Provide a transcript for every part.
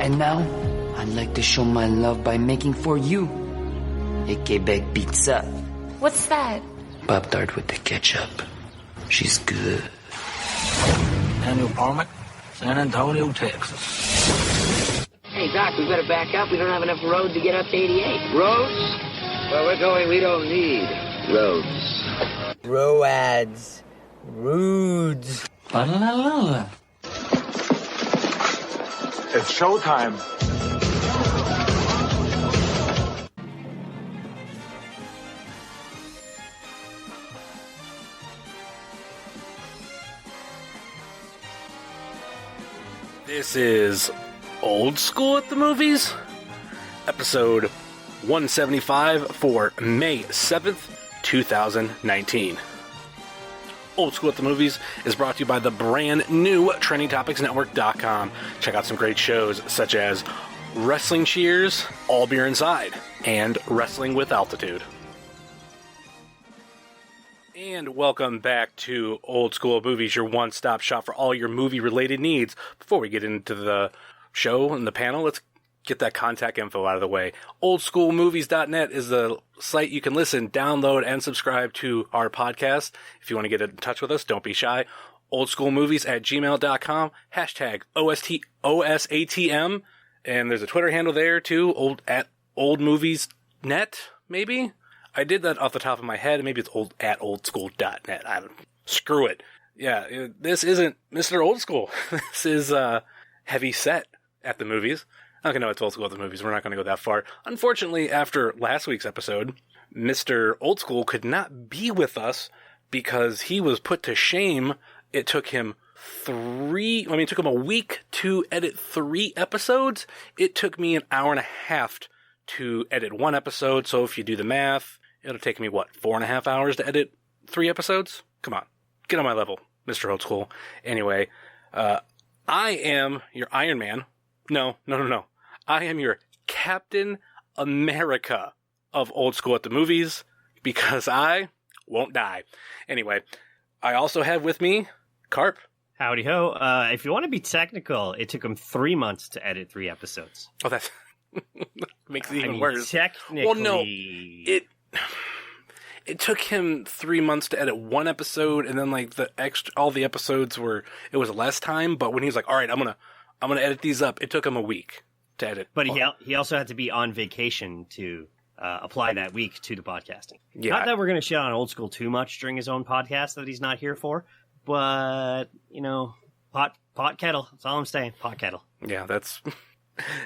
And now, I'd like to show my love by making for you a Quebec pizza. What's that? Pop-Tart with the ketchup. She's good. Daniel Parmack, San Antonio, Texas. Hey, Doc, we better back up. We don't have enough road to get up to 88. Roads? Where we're going, we don't need roads. Roads. Rudes. La-la-la-la. It's showtime. This is Old School at the Movies, episode 175 for May 7th, 2019. Old School at the Movies is brought to you by the brand new TrendingTopicsNetwork.com. Check out some great shows such as Wrestling Cheers, All Beer Inside, and Wrestling with Altitude. And welcome back to Old School Movies, your one-stop shop for all your movie-related needs. Before we get into the show and the panel, let's get that contact info out of the way. Oldschoolmovies.net is the site you can listen, download, and subscribe to our podcast. If you want to get in touch with us, don't be shy. oldschoolmovies@gmail.com, hashtag OSATM, and there's a Twitter handle there too, oldmoviesnet, maybe? I did that off the top of my head. Maybe it's oldschool.net. Screw it. Yeah, this isn't Mr. Old School. This is Heavy Set at the Movies. Okay, no, it's Old School at the Movies. We're not going to go that far. Unfortunately, after last week's episode, Mr. Old School could not be with us because he was put to shame. It took him it took him a week to edit 3 episodes. It took me an hour and a half to edit 1 episode. So if you do the math, it'll take me, 4.5 hours to edit 3 episodes? Come on. Get on my level, Mr. Old School. Anyway, I am your Iron Man. No. I am your Captain America of Old School at the Movies because I won't die. Anyway, I also have with me Karp. Howdy ho. If you want to be technical, it took him 3 months to edit 3 episodes. Oh, that makes it even worse. Technically. Well, no, it took him 3 months to edit 1 episode, and then all the episodes it was less time. But when he was like, "All right, I'm gonna edit these up," it took him a week to edit. But he also had to be on vacation to apply that week to the podcasting. Yeah. Not that we're going to shit on Old School too much during his own podcast that he's not here for, but pot kettle. That's all I'm saying. Pot kettle. Yeah, that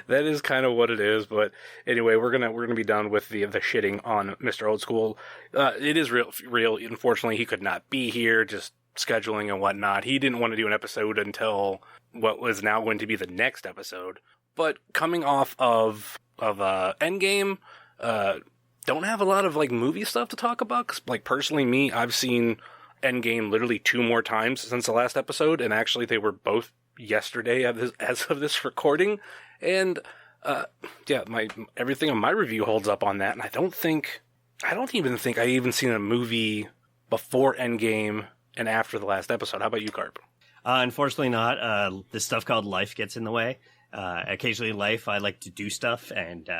is kind of what it is. But anyway, we're gonna be done with the shitting on Mr. Old School. It is real. Unfortunately, he could not be here. Just scheduling and whatnot. He didn't want to do an episode until what was now going to be the next episode. But coming off of Endgame, don't have a lot of movie stuff to talk about. 'Cause, personally, me, I've seen Endgame literally 2 more times since the last episode, and actually they were both yesterday as of this recording. And everything on my review holds up on that. And I don't even think I even seen a movie before Endgame and after the last episode. How about you, Karp? Unfortunately not. This stuff called life gets in the way. Occasionally in life, I like to do stuff, and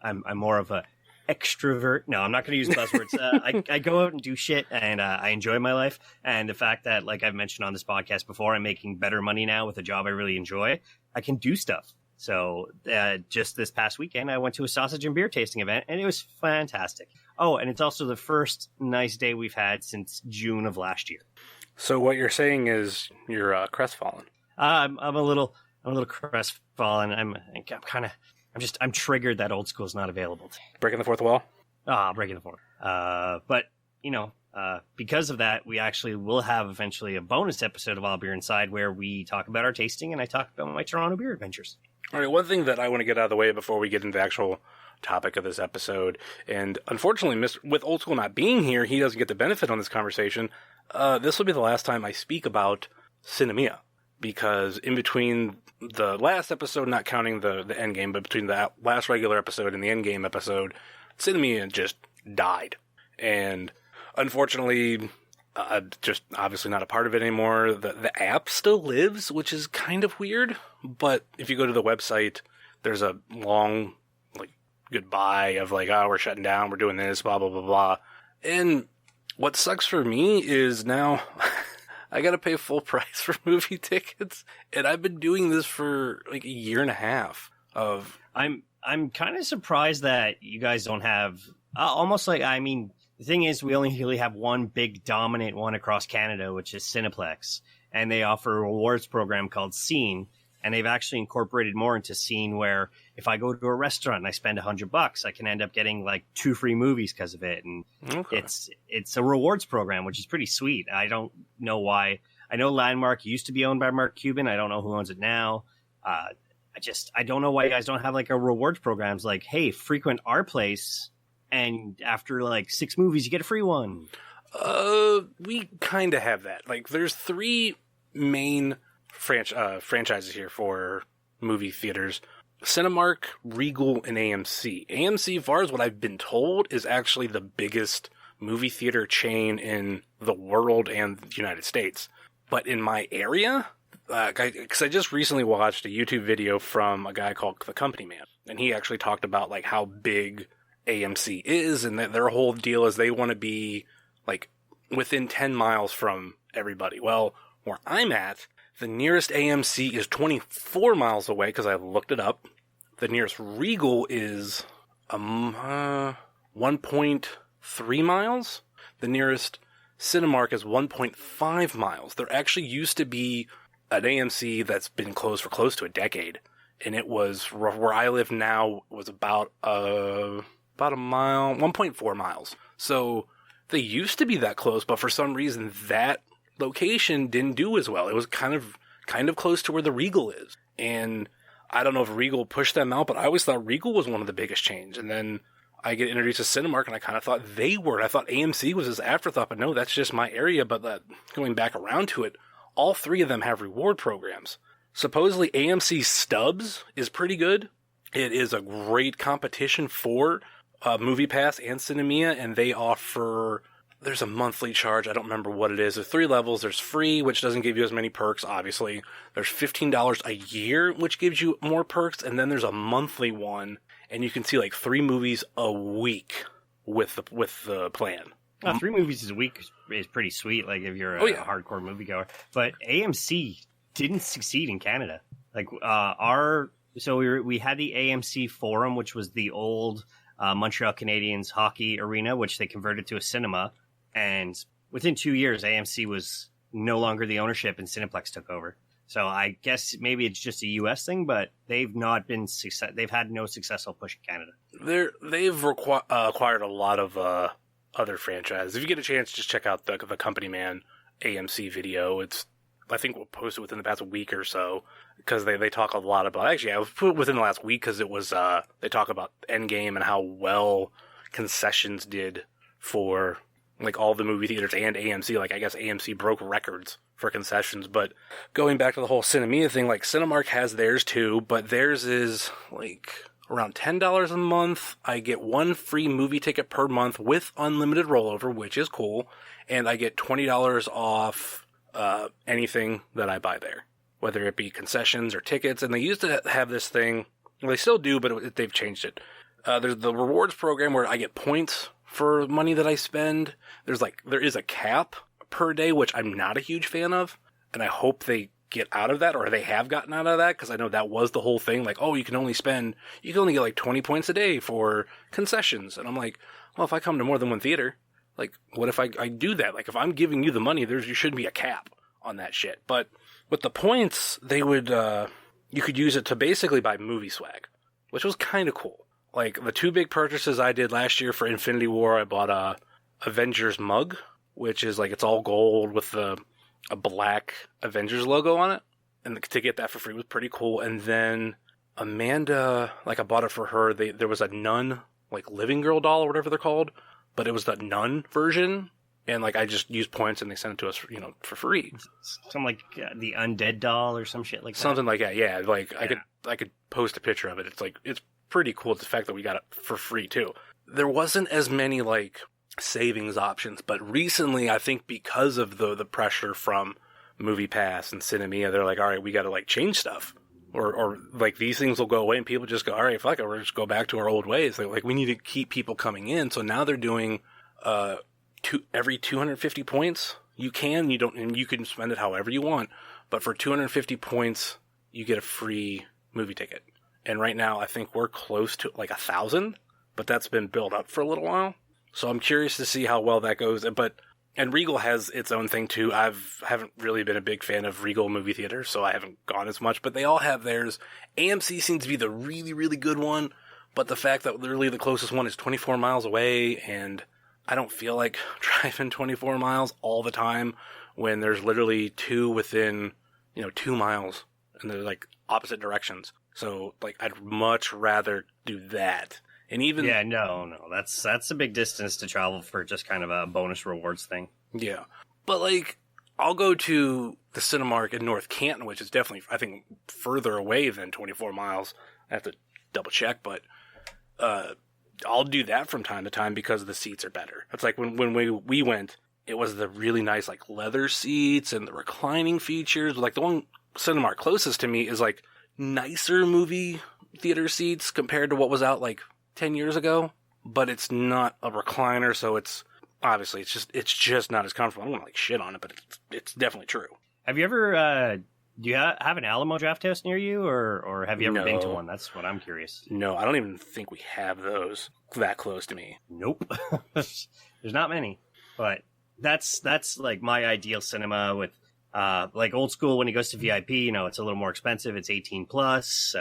I'm more of a extrovert. No, I'm not going to use buzzwords. I go out and do shit, and I enjoy my life. And the fact that, like I've mentioned on this podcast before, I'm making better money now with a job I really enjoy. I can do stuff. So just this past weekend, I went to a sausage and beer tasting event, and it was fantastic. Oh, and it's also the first nice day we've had since June of last year. So what you're saying is you're crestfallen. I'm a little crestfallen. I'm triggered that Old School's not available. Breaking the fourth wall? Breaking the fourth. But because of that, we actually will have eventually a bonus episode of All Beer Inside where we talk about our tasting and I talk about my Toronto beer adventures. All right, one thing that I want to get out of the way before we get into the actual topic of this episode, and unfortunately, with Old School not being here, he doesn't get the benefit on this conversation. This will be the last time I speak about Cinemia, because in between the last episode, not counting the Endgame, but between the last regular episode and the Endgame episode, Cinemia just died. And unfortunately, Just obviously not a part of it anymore. The app still lives, which is kind of weird. But if you go to the website, there's a long like goodbye of like, oh, we're shutting down, we're doing this, blah blah blah blah. And what sucks for me is now I gotta pay full price for movie tickets, and I've been doing this for like a year and a half. I'm kind of surprised that you guys don't have almost like, I mean, the thing is, we only really have one big dominant one across Canada, which is Cineplex, and they offer a rewards program called Scene, and they've actually incorporated more into Scene, where if I go to a restaurant and I spend $100, I can end up getting like 2 free movies because of it, and it's a rewards program, which is pretty sweet. I don't know why. I know Landmark used to be owned by Mark Cuban. I don't know who owns it now. I don't know why you guys don't have like a rewards programs like, hey, frequent our place, and after like 6 movies, you get a free one. We kind of have that. Like, there's 3 main franchises here for movie theaters: Cinemark, Regal, and AMC. AMC, as far as what I've been told, is actually the biggest movie theater chain in the world and the United States. But in my area, because I just recently watched a YouTube video from a guy called The Company Man, and he actually talked about like how big AMC is, and that their whole deal is they want to be like within 10 miles from everybody. Well, where I'm at, the nearest AMC is 24 miles away because I looked it up. The nearest Regal is 1.3 miles. The nearest Cinemark is 1.5 miles. There actually used to be an AMC that's been closed for close to a decade, and it was where I live now was about a mile, 1.4 miles. So they used to be that close, but for some reason that location didn't do as well. It was kind of close to where the Regal is, and I don't know if Regal pushed them out, but I always thought Regal was one of the biggest chains. And then I get introduced to Cinemark, and I kind of thought they were. I thought AMC was this afterthought, but no, that's just my area. But going back around to it, all 3 of them have reward programs. Supposedly AMC Stubs is pretty good. It is a great competition for MoviePass and Cinemia, and they offer, there's a monthly charge. I don't remember what it is. There's 3 levels. There's free, which doesn't give you as many perks, obviously. There's $15 a year, which gives you more perks. And then there's a monthly one, and you can see like 3 movies a week with the plan. 3 movies a week is pretty sweet, like if you're a hardcore moviegoer. But AMC didn't succeed in Canada. Like we had the AMC Forum, which was the old Montreal Canadiens hockey arena, which they converted to a cinema. And within 2 years, AMC was no longer the ownership, and Cineplex took over. So I guess maybe it's just a U.S. thing, but they've not been they've had no successful push in Canada. They've acquired a lot of other franchises. If you get a chance, just check out the Company Man AMC video. I think we'll post it within the past week or so, because they talk a lot about, actually I was put within the last week, because it was they talk about Endgame and how well concessions did for like all the movie theaters and AMC. Like, I guess AMC broke records for concessions. But going back to the whole Cinemia thing, like Cinemark has theirs too, but theirs is like around $10 a month. I get 1 free movie ticket per month with unlimited rollover, which is cool. And I get $20 off anything that I buy there, whether it be concessions or tickets. And they used to have this thing, well, they still do, but they've changed it. There's the rewards program where I get points for money that I spend. There is a cap per day, which I'm not a huge fan of. And I hope they get out of that, or they have gotten out of that, because I know that was the whole thing. Like, oh, you can only get like 20 points a day for concessions. And I'm like, well, if I come to more than one theater, like, what if I do that? Like, if I'm giving you the money, you shouldn't be a cap on that shit. But with the points, they would, you could use it to basically buy movie swag, which was kind of cool. Like, the 2 big purchases I did last year for Infinity War, I bought a Avengers mug, which is like, it's all gold with a black Avengers logo on it. And to get that for free was pretty cool. And then Amanda, like, I bought it for her. There was a nun, like, Living Girl doll or whatever they're called, but it was the nun version. And like, I just used points and they sent it to us, for free. Something like the Undead doll or some shit like that. Something like that. Yeah. Like, yeah. I could post a picture of it. It's like, it's pretty cool. The fact that we got it for free too. There wasn't as many like savings options. But recently, I think because of the pressure from MoviePass and Cinemia, they're like, all right, we got to like change stuff. Or like these things will go away and people just go, all right, fuck it, we'll just go back to our old ways. Like we need to keep people coming in. So now they're doing every 250 points you can, and you can spend it however you want. But for 250 points, you get a free movie ticket. And right now, I think we're close to like 1,000, but that's been built up for a little while. So I'm curious to see how well that goes. And Regal has its own thing too. Haven't really been a big fan of Regal movie theater, so I haven't gone as much, but they all have theirs. AMC seems to be the really, really good one, but the fact that literally the closest one is 24 miles away, and I don't feel like driving 24 miles all the time when there's literally two within, 2 miles, and they're like opposite directions. So like I'd much rather do that. And even no, that's a big distance to travel for just kind of a bonus rewards thing. Yeah, but like I'll go to the Cinemark in North Canton, which is definitely I think further away than 24 miles. I have to double check, but I'll do that from time to time because the seats are better. It's like when we went, it was the really nice like leather seats and the reclining features. Like the one Cinemark closest to me is like nicer movie theater seats compared to what was out like 10 years ago, but it's not a recliner, so it's obviously it's just not as comfortable. I don't want to like shit on it, but it's definitely true. Have you ever do you have an Alamo Draft House near you, or have you ever been to one? That's what I'm curious. No, I don't even think we have those that close to me. Nope. There's not many, but that's like my ideal cinema with like old school. When he goes to VIP, it's a little more expensive. It's 18 plus.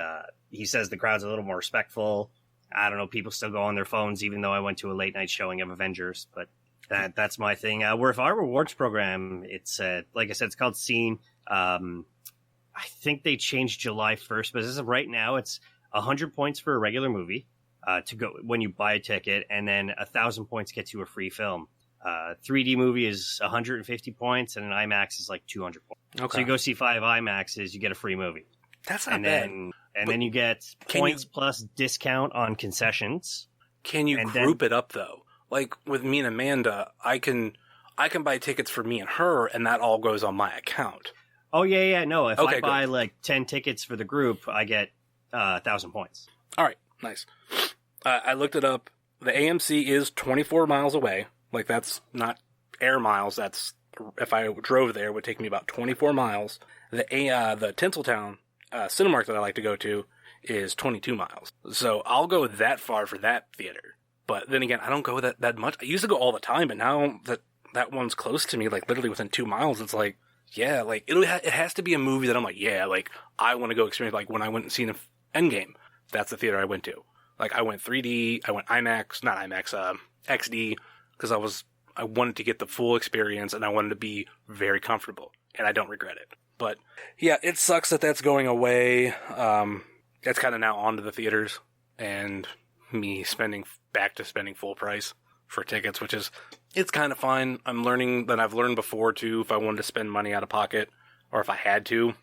He says the crowd's a little more respectful. I don't know, people still go on their phones, even though I went to a late night showing of Avengers, but that's my thing. Where if our rewards program, it's, like I said, it's called Scene. I think they changed July 1st, but as of right now, it's 100 points for a regular movie, to go when you buy a ticket, and then 1,000 points gets you a free film. 3D movie is 150 points, and an IMAX is like 200 points. Okay. So you go see 5 IMAXs, you get a free movie. That's not bad. Then you get points plus discount on concessions. Can you group it up though? Like with me and Amanda, I can buy tickets for me and her, and that all goes on my account. Oh yeah. No, if I buy like 10 tickets for the group, I get 1,000 points. All right, nice. I looked it up. The AMC is 24 miles away. Like that's not air miles. That's if I drove there, it would take me about 24 miles. The Tinseltown Cinemark that I like to go to is 22 miles. So I'll go that far for that theater. But then again, I don't go that much. I used to go all the time, but now that one's close to me, like literally within 2 miles, it's like, yeah, like it has to be a movie that I'm like, yeah, like I want to go experience. Like when I went and seen Endgame, that's the theater I went to. Like I went 3D, I went IMAX, not IMAX, XD, because I wanted to get the full experience and I wanted to be very comfortable, and I don't regret it. But yeah, it sucks that that's going away. It's kind of now onto the theaters and me spending full price for tickets, which is, it's kind of fine. I'm learning that I've learned before too, if I wanted to spend money out of pocket, or if I had to,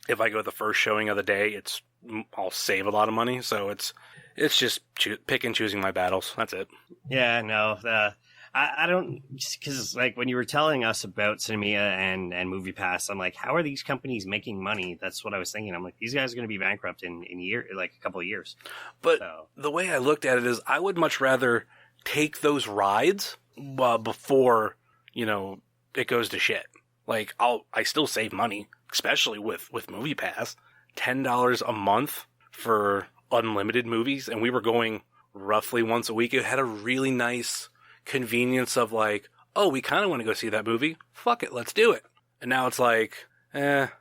if I go to the first showing of the day, I'll save a lot of money. So it's just pick and choosing my battles. That's it. Yeah, no, I don't, because like when you were telling us about Cinemia and MoviePass, I'm like, how are these companies making money? That's what I was thinking. I'm like, these guys are going to be bankrupt in a couple of years. But the way I looked at it is, I would much rather take those rides before it goes to shit. Like I still save money, especially with MoviePass, $10 a month for unlimited movies, and we were going roughly once a week. It had a really nice convenience of like, oh, we kind of want to go see that movie. Fuck it, let's do it. And now it's like, well,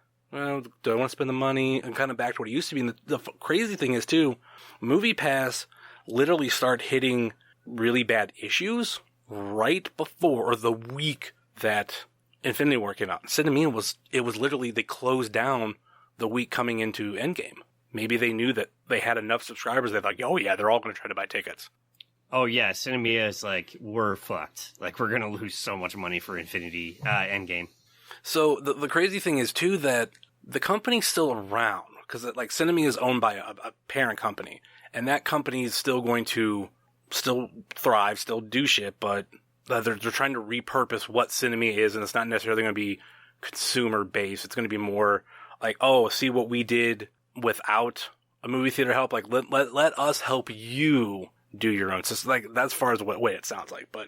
do I want to spend the money? I'm kind of back to what it used to be. And the crazy thing is too, MoviePass literally started hitting really bad issues right before, or the week that Infinity War came out. Cinemia was literally, they closed down the week coming into Endgame. Maybe they knew that they had enough subscribers. They're like, oh yeah, they're all going to try to buy tickets. Oh yeah, Cinemia is like, we're fucked. Like we're going to lose so much money for Infinity Endgame. So the crazy thing is too that the company's still around, because like Cinemia is owned by a parent company, and that company is still going to still thrive, still do shit, but they're trying to repurpose what cinema is, and it's not necessarily going to be consumer based. It's going to be more like, oh, see what we did without a movie theater help. Like let us help you do your own. So it's like that's as far as what way it sounds like. But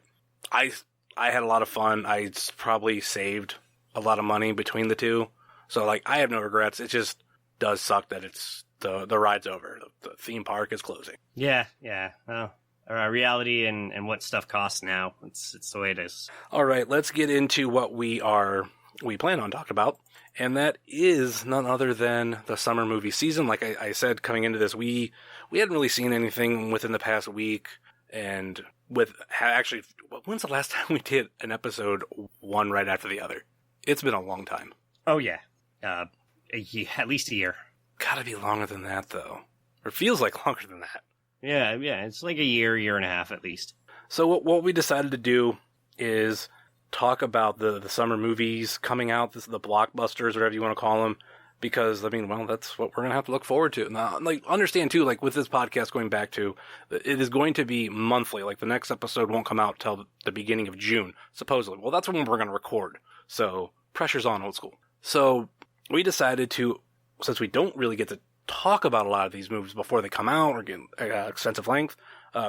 I had a lot of fun. I probably saved a lot of money between the two. So like I have no regrets. It just does suck that it's the ride's over. The theme park is closing. Yeah. Well, reality and what stuff costs now. It's the way it is. All right, let's get into what we plan on talking about, and that is none other than the summer movie season. Like I said, coming into this, we hadn't really seen anything within the past week, and actually, when's the last time we did an episode one right after the other? It's been a long time. Oh yeah, at least a year. Gotta be longer than that though, or it feels like longer than that. Yeah, it's like a year and a half at least. So what we decided to do is talk about the summer movies coming out, the blockbusters, whatever you want to call them, because, I mean, well, that's what we're going to have to look forward to. Now, like, understand, too, like, with this podcast going back to, it is going to be monthly. Like, the next episode won't come out till the beginning of June, supposedly. Well, that's when we're going to record. So, pressure's on, old school. So, we decided to, since we don't really get to talk about a lot of these movies before they come out or get extensive length,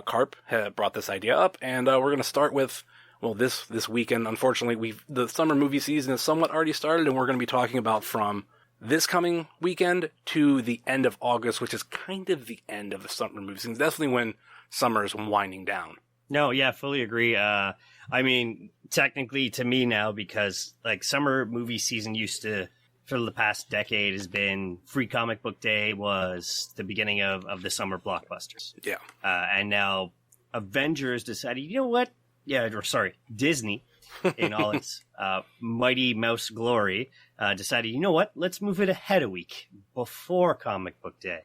Karp had brought this idea up, and we're going to start with, well, this weekend. Unfortunately, the summer movie season is somewhat already started, and we're going to be talking about from this coming weekend to the end of August, which is kind of the end of the summer movie season. Definitely when summer is winding down. No, yeah, fully agree. I mean, technically to me now, because like summer movie season used to, for the past decade, has been Free Comic Book Day was the beginning of the summer blockbusters. Yeah. And now Avengers decided, you know what? Yeah, or sorry, Disney, in all its Mighty Mouse glory, decided, you know what? Let's move it ahead a week before Comic Book Day.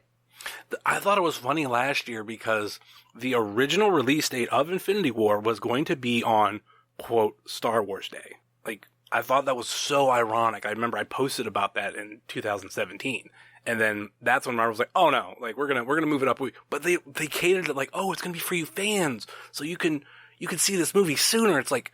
I thought it was funny last year because the original release date of Infinity War was going to be on, quote, Star Wars Day. Like, I thought that was so ironic. I remember I posted about that in 2017. And then that's when Marvel was like, oh no, like we're gonna move it up. But they catered it like, oh, it's gonna be for you fans. So you can see this movie sooner. It's like,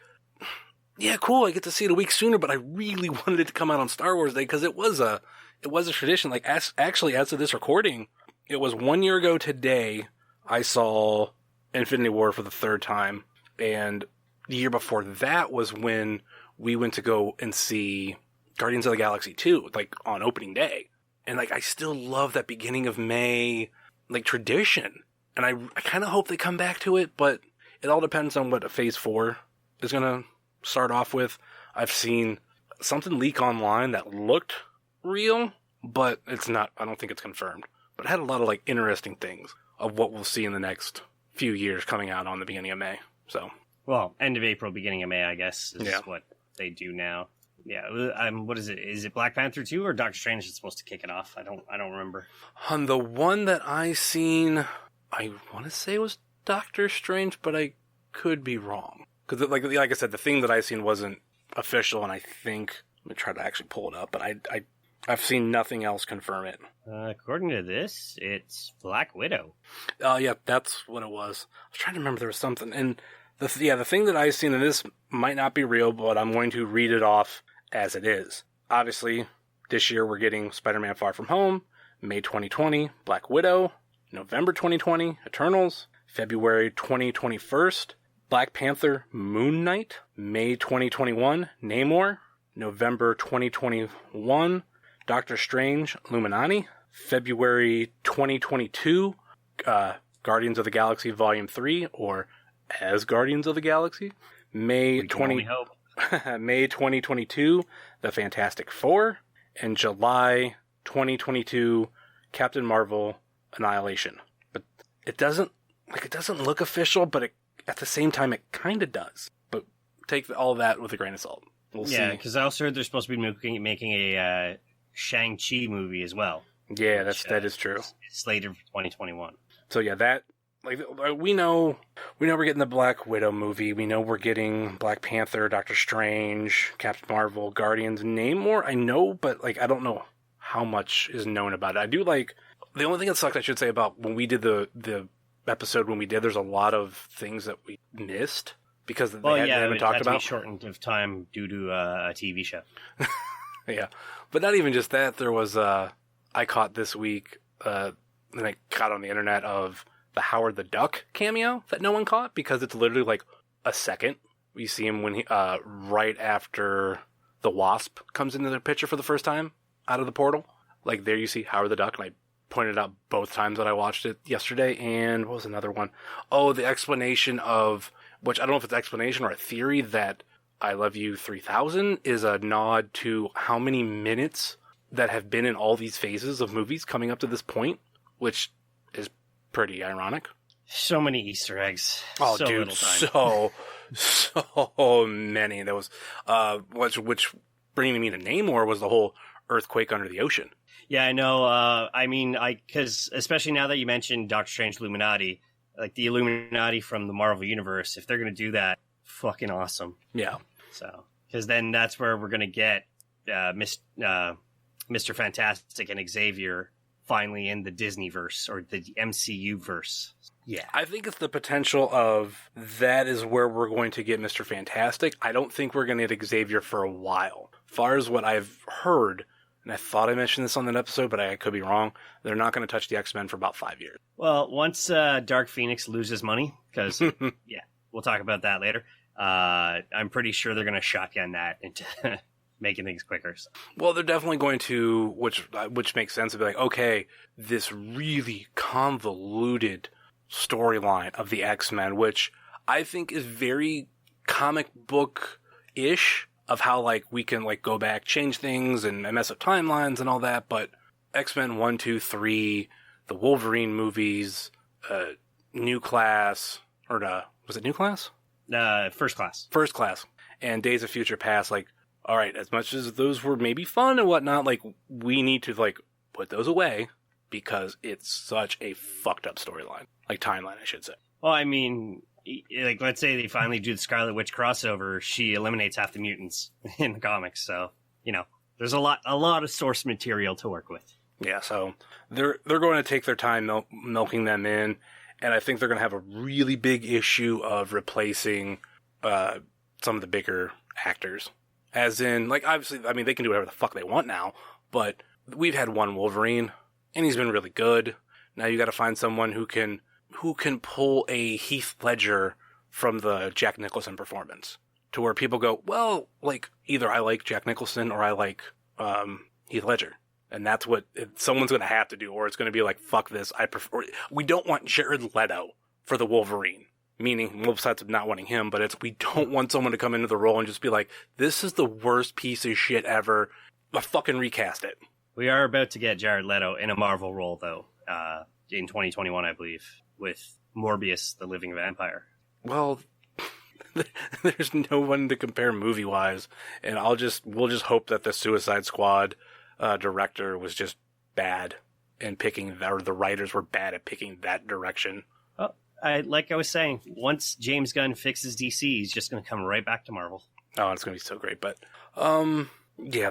yeah, cool. I get to see it a week sooner, but I really wanted it to come out on Star Wars Day because it was a tradition. Like actually, as of this recording, it was 1 year ago today. I saw Infinity War for the third time. And the year before that was when we went to go and see Guardians of the Galaxy 2, like, on opening day. And, like, I still love that beginning of May, like, tradition. And I kind of hope they come back to it, but it all depends on what Phase 4 is going to start off with. I've seen something leak online that looked real, but it's not, I don't think it's confirmed. But it had a lot of, like, interesting things of what we'll see in the next few years coming out on the beginning of May. So. Well, end of April, beginning of May, I guess, is what they do now. Yeah, what is it? Is it Black Panther 2 or Doctor Strange is supposed to kick it off? I don't remember. On the one that I seen, I want to say it was Doctor Strange, but I could be wrong. Because, like I said, the thing that I seen wasn't official, and I think, let me try to actually pull it up, but I've seen nothing else confirm it. According to this, it's Black Widow. Yeah, that's what it was. I was trying to remember there was something, and the thing that I've seen, and this might not be real, but I'm going to read it off as it is. Obviously, this year we're getting Spider-Man Far From Home, May 2020, Black Widow, November 2020, Eternals, February 2021, Black Panther, Moon Knight, May 2021, Namor, November 2021, Doctor Strange, Illuminati, February 2022, Guardians of the Galaxy Volume 3, or as Guardians of the Galaxy, May 2022, The Fantastic Four, and July 2022, Captain Marvel, Annihilation. But it doesn't look official, but at the same time, it kind of does. But take all that with a grain of salt. We'll see. Yeah, because I also heard they're supposed to be making a Shang-Chi movie as well. Yeah, that is true. It's slated for 2021. So yeah, that. Like, we know we're getting the Black Widow movie. We know we're getting Black Panther, Doctor Strange, Captain Marvel, Guardians, Namor. I know, but, like, I don't know how much is known about it. I do like, the only thing that sucks, I should say, about when we did the episode when we did, there's a lot of things that we missed. because they Well, yeah, haven't it talked had to about be shortened of time due to a TV show. Yeah, but not even just that. There was I caught this week, and I caught on the internet of the Howard the Duck cameo that no one caught because it's literally like a second. We see him when he right after the Wasp comes into the picture for the first time out of the portal. Like there you see Howard the Duck, and I pointed out both times that I watched it yesterday. And what was another one? Oh, the explanation of, which I don't know if it's explanation or a theory, that I Love You 3000 is a nod to how many minutes that have been in all these phases of movies coming up to this point, which is pretty ironic. So many Easter eggs. Oh, so dude, little time. so many. There was, which bringing me to Namor was the whole earthquake under the ocean. Yeah, I know. I mean, because especially now that you mentioned Doctor Strange Illuminati, like the Illuminati from the Marvel Universe, if they're going to do that, fucking awesome. Yeah. So, because then that's where we're going to get Mr. Fantastic and Xavier finally in the Disney-verse or the MCU verse. Yeah. I think it's the potential of that is where we're going to get Mr. Fantastic. I don't think we're going to get Xavier for a while. As far as what I've heard, and I thought I mentioned this on that episode, but I could be wrong, they're not going to touch the X-Men for about 5 years. Well, once Dark Phoenix loses money, because, yeah, we'll talk about that later, I'm pretty sure they're going to shotgun that into making things quicker. So. Well, they're definitely going to, which makes sense, to be like, okay, this really convoluted storyline of the X-Men, which I think is very comic book-ish, of how, like, we can, like, go back, change things, and mess up timelines and all that, but X-Men 1, 2, 3, the Wolverine movies, New Class, or was it New Class? First Class. First Class, and Days of Future Past, like, all right, as much as those were maybe fun and whatnot, like, we need to, like, put those away, because it's such a fucked up storyline. Like, timeline, I should say. Well, I mean, like, let's say they finally do the Scarlet Witch crossover, she eliminates half the mutants in the comics, so, you know, there's a lot of source material to work with. Yeah, so they're going to take their time milking them in, and I think they're going to have a really big issue of replacing some of the bigger actors. As in, like, obviously, I mean, they can do whatever the fuck they want now, but we've had one Wolverine, and he's been really good. Now you got to find someone who can pull a Heath Ledger from the Jack Nicholson performance, to where people go, well, like, either I like Jack Nicholson or I like Heath Ledger. And that's what someone's going to have to do, or it's going to be like, fuck this. We don't want Jared Leto for the Wolverine. Meaning, well, besides not wanting him, but we don't want someone to come into the role and just be like, this is the worst piece of shit ever. Let's fucking recast it. We are about to get Jared Leto in a Marvel role, though, in 2021, I believe, with Morbius, the Living Vampire. Well, there's no one to compare movie-wise, and we'll just hope that the Suicide Squad director was just bad in picking, or the writers were bad at picking that direction. Like I was saying, once James Gunn fixes DC, he's just going to come right back to Marvel. Oh, it's going to be so great. But, yeah,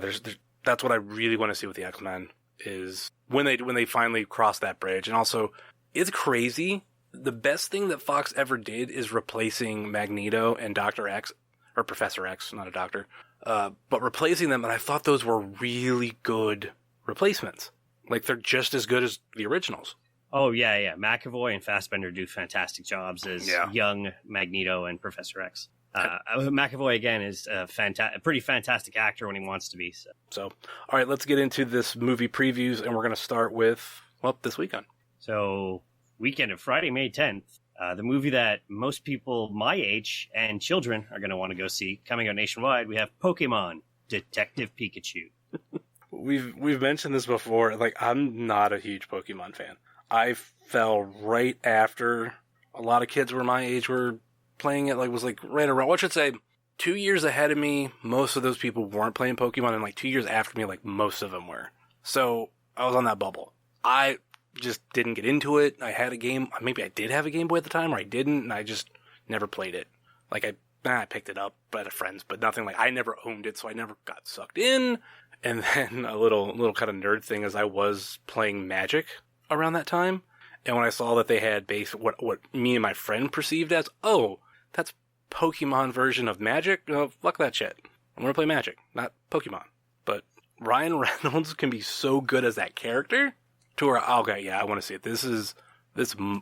that's what I really want to see with the X-Men, is when they finally cross that bridge. And also, it's crazy. The best thing that Fox ever did is replacing Magneto and Dr. X, or Professor X, not a doctor, but replacing them. And I thought those were really good replacements. Like, they're just as good as the originals. Oh, yeah. McAvoy and Fassbender do fantastic jobs as young Magneto and Professor X. McAvoy, again, is a pretty fantastic actor when he wants to be. So, all right, let's get into this movie previews, and we're going to start with, well, this weekend. So, weekend of Friday, May 10th, the movie that most people my age and children are going to want to go see, coming out nationwide, we have Pokemon Detective Pikachu. We've mentioned this before. Like, I'm not a huge Pokemon fan. I fell right after a lot of kids were my age were playing it. Like, was like right around, what should I say, 2 years ahead of me. Most of those people weren't playing Pokemon, and like 2 years after me, like most of them were. So I was on that bubble. I just didn't get into it. I had a game. Maybe I did have a Game Boy at the time, or I didn't, and I just never played it. Like, I picked it up at a friend's, but nothing like, I never owned it, so I never got sucked in. And then a little kind of nerd thing is I was playing Magic around that time, and when I saw that they had what me and my friend perceived as, oh, that's Pokemon version of Magic, fuck that shit. I'm gonna play Magic, not Pokemon. But Ryan Reynolds can be so good as that character to where, okay, yeah, I want to see it.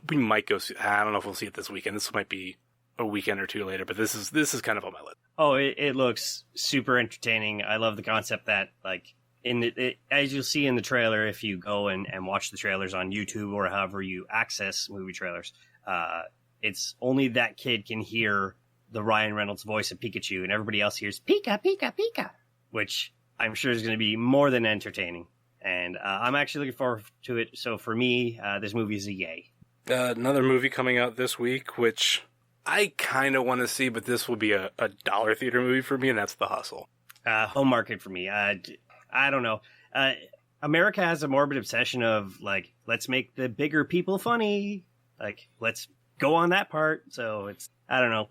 We might go see. I don't know if we'll see it this weekend. This might be a weekend or two later, but this is kind of on my list. Oh, it looks super entertaining. I love the concept that, like, as you'll see in the trailer, if you go and watch the trailers on YouTube or however you access movie trailers, it's only that kid can hear the Ryan Reynolds voice of Pikachu, and everybody else hears Pika, Pika, Pika, which I'm sure is going to be more than entertaining. And I'm actually looking forward to it. So for me, this movie is a yay. Another movie coming out this week, which I kind of want to see, but this will be a dollar theater movie for me, and that's The Hustle. Home market for me. I don't know. America has a morbid obsession of, like, let's make the bigger people funny. Like, let's go on that part. So it's, I don't know.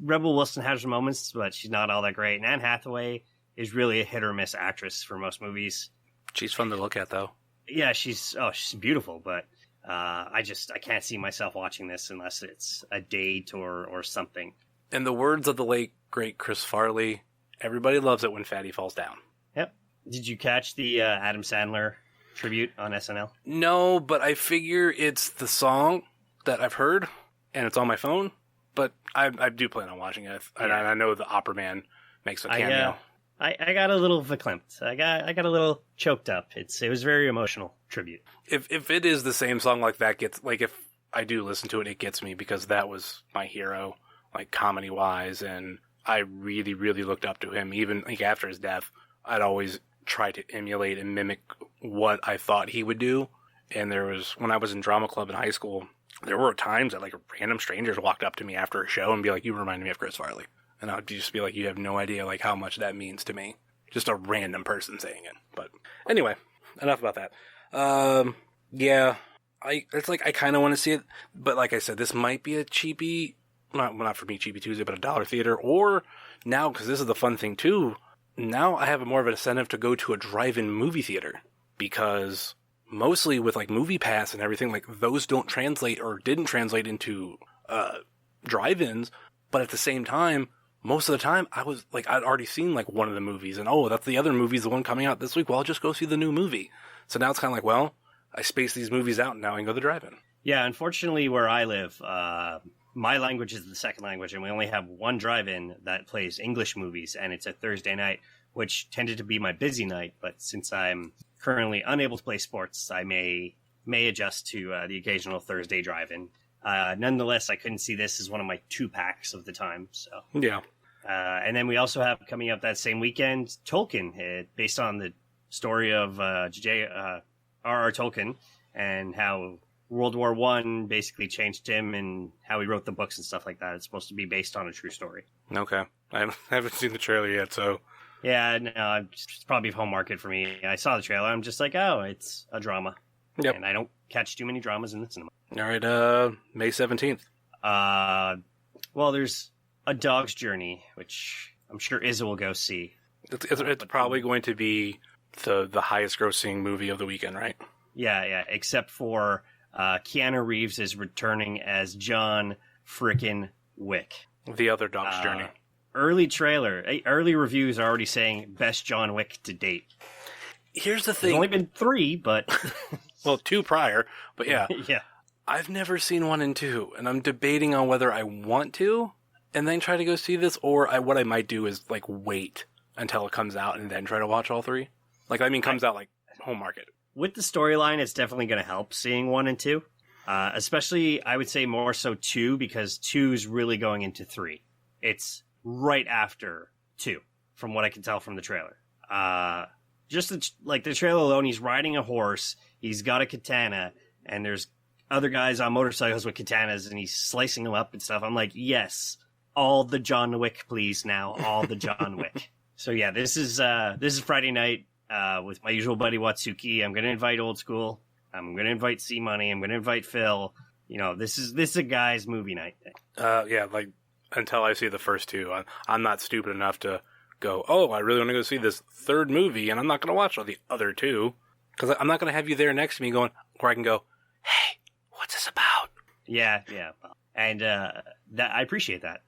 Rebel Wilson has her moments, but she's not all that great. And Anne Hathaway is really a hit or miss actress for most movies. She's fun to look at, though. Yeah, she's beautiful, but I can't see myself watching this unless it's a date or something. In the words of the late, great Chris Farley, everybody loves it when fatty falls down. Yep. Did you catch the Adam Sandler tribute on SNL? No, but I figure it's the song that I've heard, and it's on my phone. But I do plan on watching it. Yeah. I know the Opera Man makes a cameo. I got a little verklempt. I got a little choked up. It was very emotional tribute. If it is the same song like that gets, like, if I do listen to it, it gets me because that was my hero, like, comedy wise, and I really, really looked up to him. Even like after his death, I'd always try to emulate and mimic what I thought he would do. And when I was in drama club in high school, there were times that, like, random strangers walked up to me after a show and be like, "You remind me of Chris Farley." And I'd just be like, you have no idea, like, how much that means to me. Just a random person saying it. But anyway, enough about that. Yeah, I kind of want to see it. But like I said, this might be a cheapie, not for me, Cheapie Tuesday, but a dollar theater. Or now, because this is the fun thing too, now I have more of an incentive to go to a drive-in movie theater. Because mostly with, like, Movie Pass and everything, like, those don't translate or didn't translate into drive-ins. But at the same time, most of the time, I'd already seen, like, one of the movies, and, that's the other movie's the one coming out this week. Well, I'll just go see the new movie. So now it's kind of like, well, I space these movies out, and now I can go to the drive-in. Yeah, unfortunately, where I live, my language is the second language, and we only have one drive-in that plays English movies, and it's a Thursday night, which tended to be my busy night, but since I'm currently unable to play sports, I may adjust to the occasional Thursday drive-in. Nonetheless, I couldn't see this as one of my 2-packs of the time. So yeah. And then we also have coming up that same weekend, Tolkien, based on the story of J.R.R. Tolkien and how World War I basically changed him and how he wrote the books and stuff like that. It's supposed to be based on a true story. Okay. I haven't seen the trailer yet, so... Yeah, no, it's probably home market for me. I saw the trailer. I'm just like, oh, it's a drama. Yep. And I don't catch too many dramas in the cinema. All right, May 17th. Well, there's A Dog's Journey, which I'm sure Izza will go see. It's probably going to be the highest grossing movie of the weekend, right? Yeah, except for Keanu Reeves is returning as John frickin' Wick. The other Dog's Journey. Early reviews are already saying best John Wick to date. Here's the thing. There's only been 3, but... Well, 2 prior, but yeah. Yeah. I've never seen 1 and 2, and I'm debating on whether I want to, and then try to go see this, or what I might do is, like, wait until it comes out and then try to watch all 3. Like, I mean, comes out, like, home market. With the storyline, it's definitely going to help seeing 1 and 2. Especially, I would say more so 2, because 2 is really going into 3. It's right after 2, from what I can tell from the trailer. Just the trailer alone, he's riding a horse, he's got a katana, and there's other guys on motorcycles with katanas, and he's slicing them up and stuff. I'm like, yes, all the John Wick, please, now, all the John Wick. So yeah, this is Friday night with my usual buddy Watsuki. I'm gonna invite Old School. I'm gonna invite C Money. I'm gonna invite Phil. You know, this is a guy's movie night thing. Yeah, like until I see the first 2, I'm not stupid enough to go, oh, I really want to go see this 3rd movie, and I'm not going to watch all the other 2, because I'm not going to have you there next to me going, where I can go, hey, what's this about? Yeah, and that I appreciate that.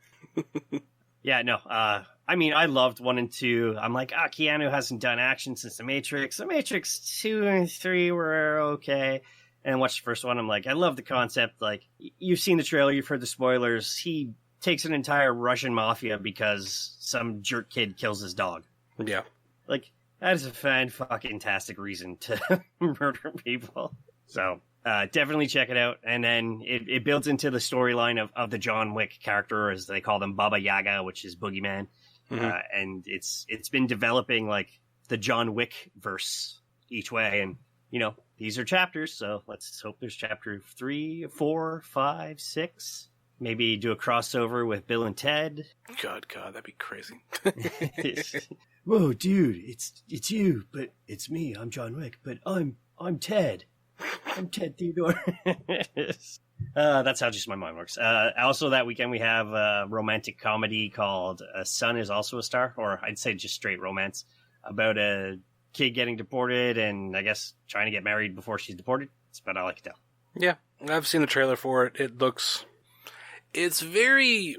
Yeah, no. I mean, I loved 1 and 2. I'm like, Keanu hasn't done action since The Matrix. The Matrix 2 and 3 were okay. And I watched the first one. I'm like, I love the concept. Like, you've seen the trailer, you've heard the spoilers. He takes an entire Russian mafia because some jerk kid kills his dog. Yeah. Like, that is a fan-fucking-tastic reason to murder people. So, definitely check it out. And then it builds into the storyline of the John Wick character, as they call them, Baba Yaga, which is Boogeyman. Mm-hmm. And it's been developing, like, the John Wick verse each way. And, you know, these are chapters, so let's hope there's chapter 3, 4, 5, 6. Maybe do a crossover with Bill and Ted. God, that'd be crazy. Whoa, dude, it's you, but it's me. I'm John Wick, but I'm Ted. I'm Ted Theodore. That's how just my mind works. Also, that weekend we have a romantic comedy called Sun is Also a Star, or I'd say just straight romance, about a kid getting deported and I guess trying to get married before she's deported. It's about all I can tell. Yeah, I've seen the trailer for it. It's very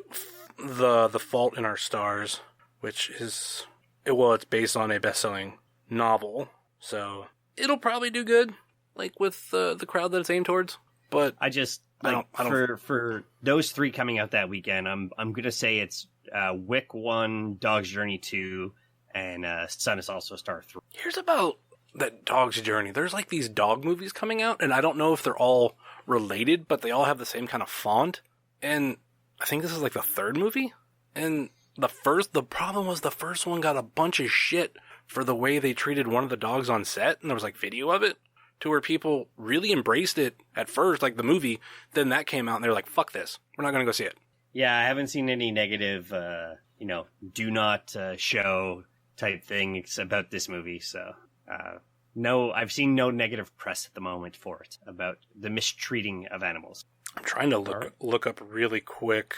The Fault in Our Stars, which is, well, it's based on a best-selling novel, so it'll probably do good, like with the crowd that it's aimed towards. But I just like for those 3 coming out that weekend, I'm gonna say it's Wick 1, Dog's Journey 2, and Sun is Also a Star 3. Here's about that Dog's Journey. There's like these dog movies coming out, and I don't know if they're all related, but they all have the same kind of font. And I think this is like the 3rd movie. And the problem was the first one got a bunch of shit for the way they treated one of the dogs on set. And there was like video of it to where people really embraced it at first, like the movie. Then that came out and they were like, fuck this. We're not going to go see it. Yeah, I haven't seen any negative, do not show type things about this movie. So, no, I've seen no negative press at the moment for it about the mistreating of animals. I'm trying to look up really quick.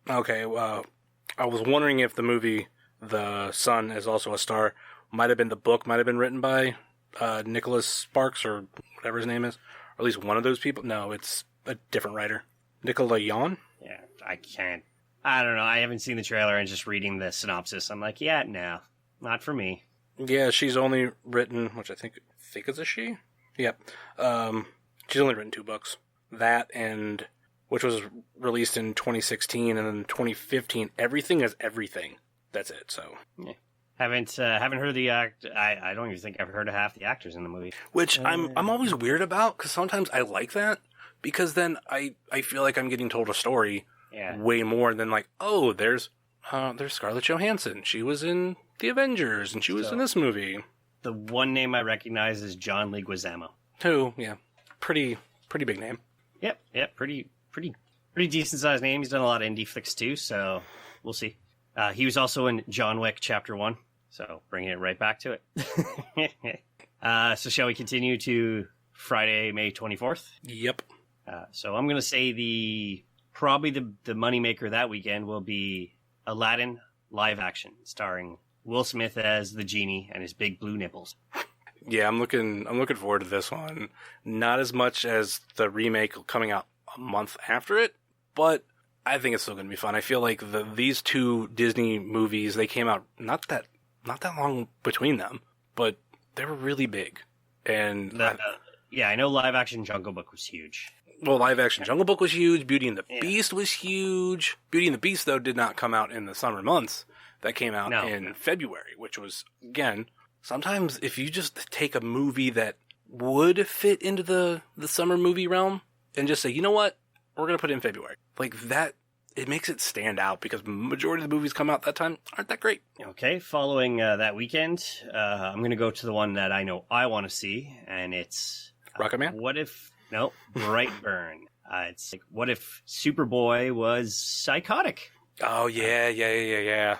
Okay, I was wondering if the movie The Sun is Also a Star might have been the book, might have been written by Nicholas Sparks or whatever his name is, or at least one of those people. No, it's a different writer. Nicola Yon? Yeah, I don't know. I haven't seen the trailer and just reading the synopsis. I'm like, yeah, no, not for me. Yeah, she's only written, which I think it's a she? Yep. She's only written 2 books. That and, which was released in 2016, and then 2015, Everything is Everything. That's it, so. Yeah. Haven't heard the act. I don't even think I've heard of half the actors in the movie. Which I'm always weird about, because sometimes I like that, because then I feel like I'm getting told a story way more than like, oh, there's Scarlett Johansson. She was in The Avengers, and she was in this movie. The one name I recognize is John Leguizamo. Who, yeah. Pretty big name. Yep, pretty decent sized name. He's done a lot of indie flicks too, so we'll see. He was also in John Wick Chapter 1, so bringing it right back to it. So shall we continue to Friday, May 24th? Yep. So I'm going to say probably the moneymaker that weekend will be Aladdin live action, starring Will Smith as the genie and his big blue nipples. Yeah, I'm looking forward to this one. Not as much as the remake coming out a month after it, but I think it's still going to be fun. I feel like these 2 Disney movies, they came out not that long between them, but they were really big. And I know live action Jungle Book was huge. Well, live action Jungle Book was huge. Beauty and the Beast was huge. Beauty and the Beast, though, did not come out in the summer months. That came out in February, which was, again, sometimes if you just take a movie that would fit into the summer movie realm and just say, you know what, we're going to put it in February. Like that, it makes it stand out because majority of the movies come out that time aren't that great. Okay, following that weekend, I'm going to go to the one that I know I want to see, and it's... Rocketman? Brightburn. It's like, what if Superboy was psychotic? Oh, yeah.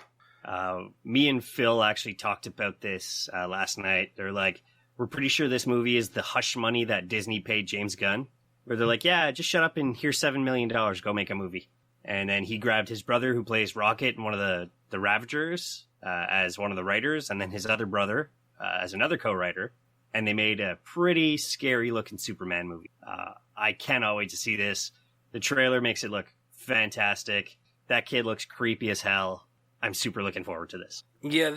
Me and Phil actually talked about this last night. They're like, we're pretty sure this movie is the hush money that Disney paid James Gunn. Where they're like, yeah, just shut up and here's $7 million, go make a movie. And then he grabbed his brother who plays Rocket and one of the Ravagers as one of the writers, and then his other brother as another co-writer. And they made a pretty scary-looking Superman movie. I cannot wait to see this. The trailer makes it look fantastic. That kid looks creepy as hell. I'm super looking forward to this. Yeah,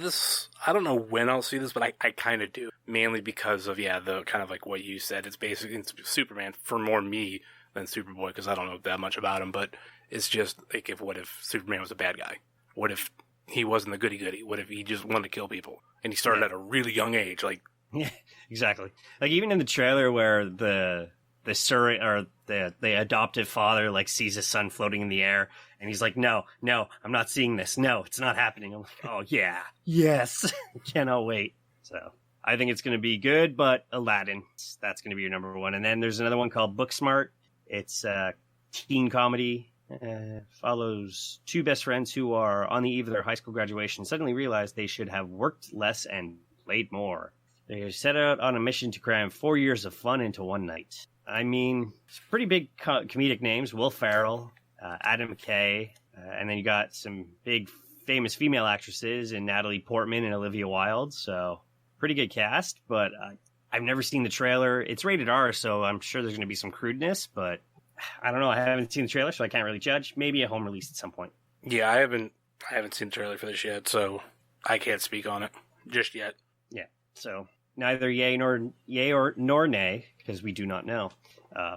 I don't know when I'll see this, but I kind of do. Mainly because of, the kind of like what you said. It's basically Superman for more me than Superboy, because I don't know that much about him, but it's just like, what if Superman was a bad guy? What if he wasn't the goody-goody? What if he just wanted to kill people? And he started at a really young age, like... Yeah, exactly. Like, even in the trailer where the adoptive father, like, sees his son floating in the air, and he's like, no, I'm not seeing this. No, it's not happening. I'm like, oh, yeah. Yes. Cannot wait. So, I think it's going to be good, but Aladdin, that's going to be your number one. And then there's another one called Booksmart. It's a teen comedy. Follows two best friends who are on the eve of their high school graduation suddenly realize they should have worked less and played more. They set out on a mission to cram 4 years of fun into one night. I mean, it's pretty big comedic names. Will Ferrell, Adam McKay, and then you got some big famous female actresses in Natalie Portman and Olivia Wilde. So pretty good cast, but I've never seen the trailer. It's rated R, so I'm sure there's going to be some crudeness, but I don't know. I haven't seen the trailer, so I can't really judge. Maybe a home release at some point. Yeah, I haven't seen the trailer for this yet, so I can't speak on it just yet. Yeah, so neither yay nor nay, because we do not know.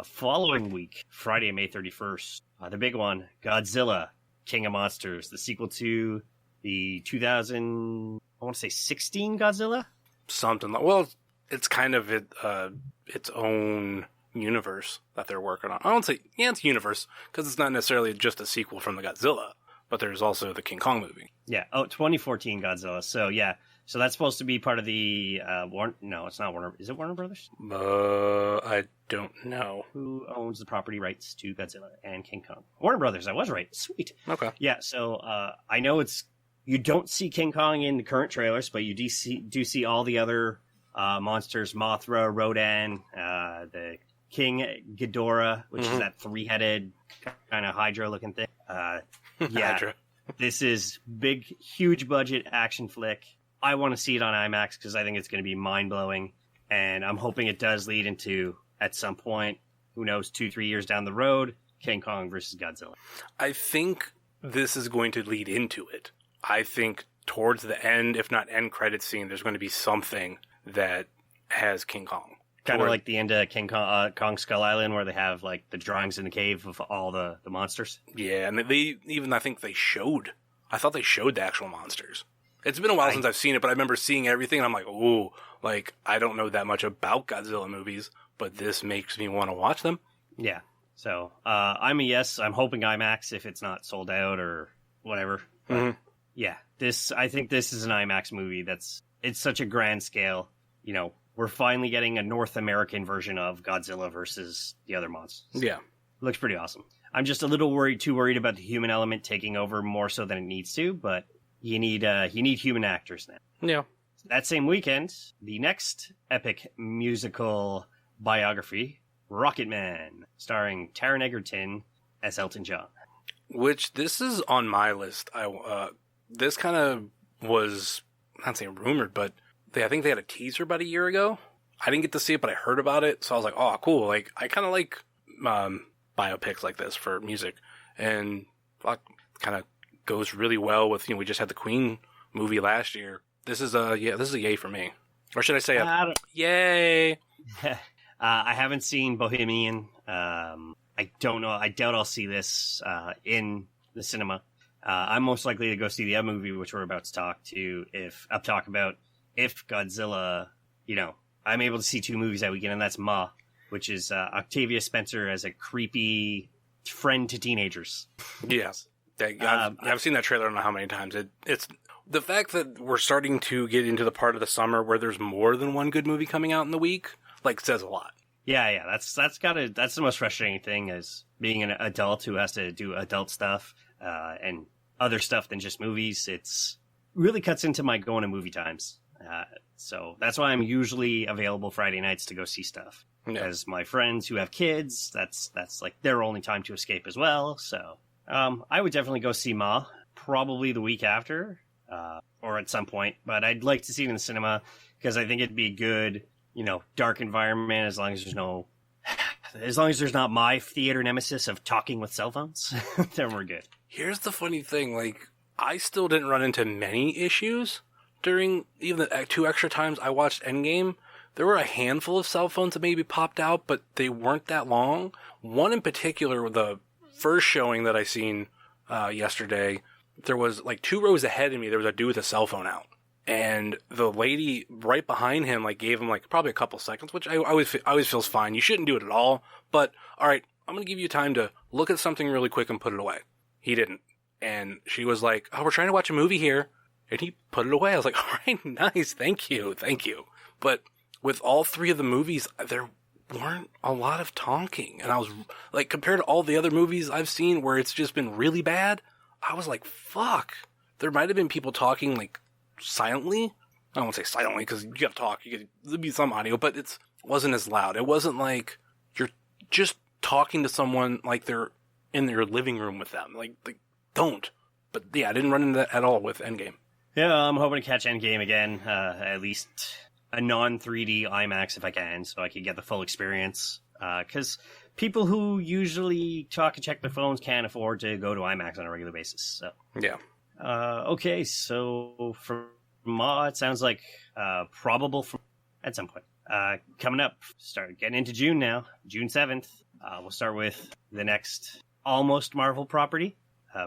Following week, Friday, May 31st, the big one, Godzilla, King of Monsters, the sequel to the 16 Godzilla? Something like, well, it's kind of its own universe that they're working on. I don't say, it's universe, because it's not necessarily just a sequel from the Godzilla, but there's also the King Kong movie. Yeah, 2014 Godzilla. So, yeah. So that's supposed to be part of the No, it's not Warner. Is it Warner Brothers? I don't know. Who owns the property rights to Godzilla and King Kong? Warner Brothers. I was right. Sweet. Okay. Yeah. So I know you don't see King Kong in the current trailers, but you do see all the other monsters: Mothra, Rodan, the King Ghidorah, which is that three-headed kind of Hydra-looking thing. Yeah. Hydra. This is big, huge budget action flick. I want to see it on IMAX because I think it's going to be mind-blowing, and I'm hoping it does lead into, at some point, who knows, 2-3 years down the road, King Kong versus Godzilla. I think this is going to lead into it. I think towards the end, if not end credit scene, there's going to be something that has King Kong. Kind of like the end of King Kong Skull Island, where they have like the drawings in the cave of all the monsters. Yeah, and I thought they showed the actual monsters. It's been a while since I've seen it, but I remember seeing everything, and I'm like, ooh, like, I don't know that much about Godzilla movies, but this makes me want to watch them. Yeah. So, I'm a yes. I'm hoping IMAX if it's not sold out or whatever. But, yeah, I think this is an IMAX movie it's such a grand scale. You know, we're finally getting a North American version of Godzilla versus the other monsters. Yeah. Looks pretty awesome. I'm just a little too worried about the human element taking over more so than it needs to, but you need human actors now. Yeah. That same weekend, the next epic musical biography, Rocketman, starring Taron Egerton as Elton John. Which, this is on my list. This kind of was, not saying rumored, but I think they had a teaser about a year ago. I didn't get to see it, but I heard about it, so I was like, oh, cool. Like, I kind of like biopics like this for music, and kind of goes really well with, we just had the Queen movie last year. This is a yay for me. Or should I say yay? I haven't seen Bohemian. I don't know. I doubt I'll see this in the cinema. I'm most likely to go see the other movie, which we're about to talk about. If Godzilla, I'm able to see 2 movies that weekend, and that's Ma, which is Octavia Spencer as a creepy friend to teenagers. Yes. I've seen that trailer I don't know how many times. It's the fact that we're starting to get into the part of the summer where there's more than one good movie coming out in the week, says a lot. Yeah, that's the most frustrating thing, is being an adult who has to do adult stuff and other stuff than just movies. It's really cuts into my going to movie times. So that's why I'm usually available Friday nights to go see stuff. Because my friends who have kids, that's like their only time to escape as well. So I would definitely go see Ma, probably the week after, or at some point. But I'd like to see it in the cinema because I think it'd be a good, dark environment, as long as there's no as long as there's not my theater nemesis of talking with cell phones, then we're good. Here's the funny thing, like, I still didn't run into many issues during even the 2 extra times I watched Endgame. There were a handful of cell phones that maybe popped out, but they weren't that long. One in particular, the first showing that I seen yesterday, there was like 2 rows ahead of me, there was a dude with a cell phone out. And the lady right behind him, like, gave him, like, probably a couple seconds, which I always feels fine. You shouldn't do it at all. But, all right, I'm going to give you time to look at something really quick and put it away. He didn't. And she was like, oh, we're trying to watch a movie here. And he put it away. I was like, all right, nice. Thank you. But with all 3 of the movies, there weren't a lot of talking. And I was, like, compared to all the other movies I've seen where it's just been really bad, I was like, fuck. There might have been people talking, like, silently. I won't say silently because you gotta talk. There'd be some audio, but it wasn't as loud. It wasn't like you're just talking to someone like they're in their living room with them. Like don't. But yeah, I didn't run into that at all with Endgame. Yeah, I'm hoping to catch Endgame again, at least a non-3D IMAX if I can, so I can get the full experience. Because people who usually talk and check their phones can't afford to go to IMAX on a regular basis. So yeah. Okay, so for Ma, it sounds like probable at some point. Coming up, start getting into June now, June 7th. We'll start with the next almost Marvel property,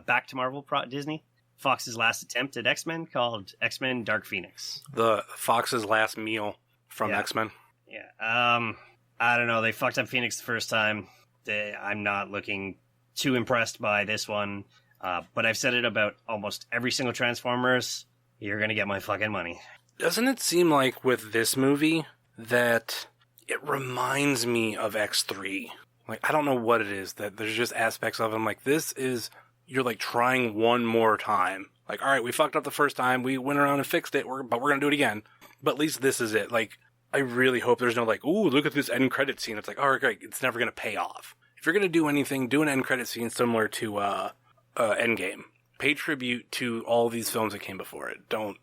back to Marvel Disney. Fox's last attempt at X-Men called X-Men Dark Phoenix. The Fox's last meal from X-Men. Yeah. I don't know. They fucked up Phoenix the first time. I'm not looking too impressed by this one. But I've said it about almost every single Transformers. You're going to get my fucking money. Doesn't it seem like with this movie that it reminds me of X3? Like, I don't know what it is, that there's just aspects of them. Like, this is, you're like trying one more time. Like, all right, we fucked up the first time. We went around and fixed it, but we're going to do it again. But at least this is it. Like, I really hope there's no like, ooh, look at this end credit scene. It's like, all right, great. It's never going to pay off. If you're going to do anything, do an end credit scene similar to, Endgame. Pay tribute to all these films that came before it. Don't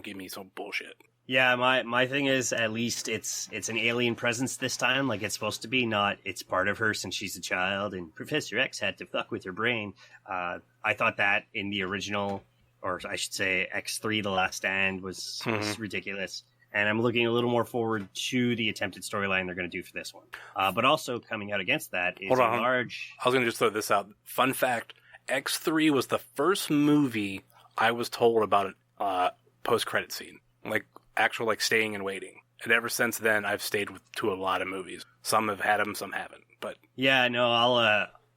give me some bullshit. Yeah, my thing is, at least it's an alien presence this time, like it's supposed to be, not it's part of her since she's a child, and Professor X had to fuck with her brain. I thought that in the original, or I should say X3, The Last Stand, was ridiculous. And I'm looking a little more forward to the attempted storyline they're going to do for this one. But also coming out against that is large... I was going to just throw this out. Fun fact, X3 was the first movie I was told about a post-credit scene. Like, actual, like, staying and waiting. And ever since then, I've stayed to a lot of movies. Some have had them, some haven't. But yeah, no,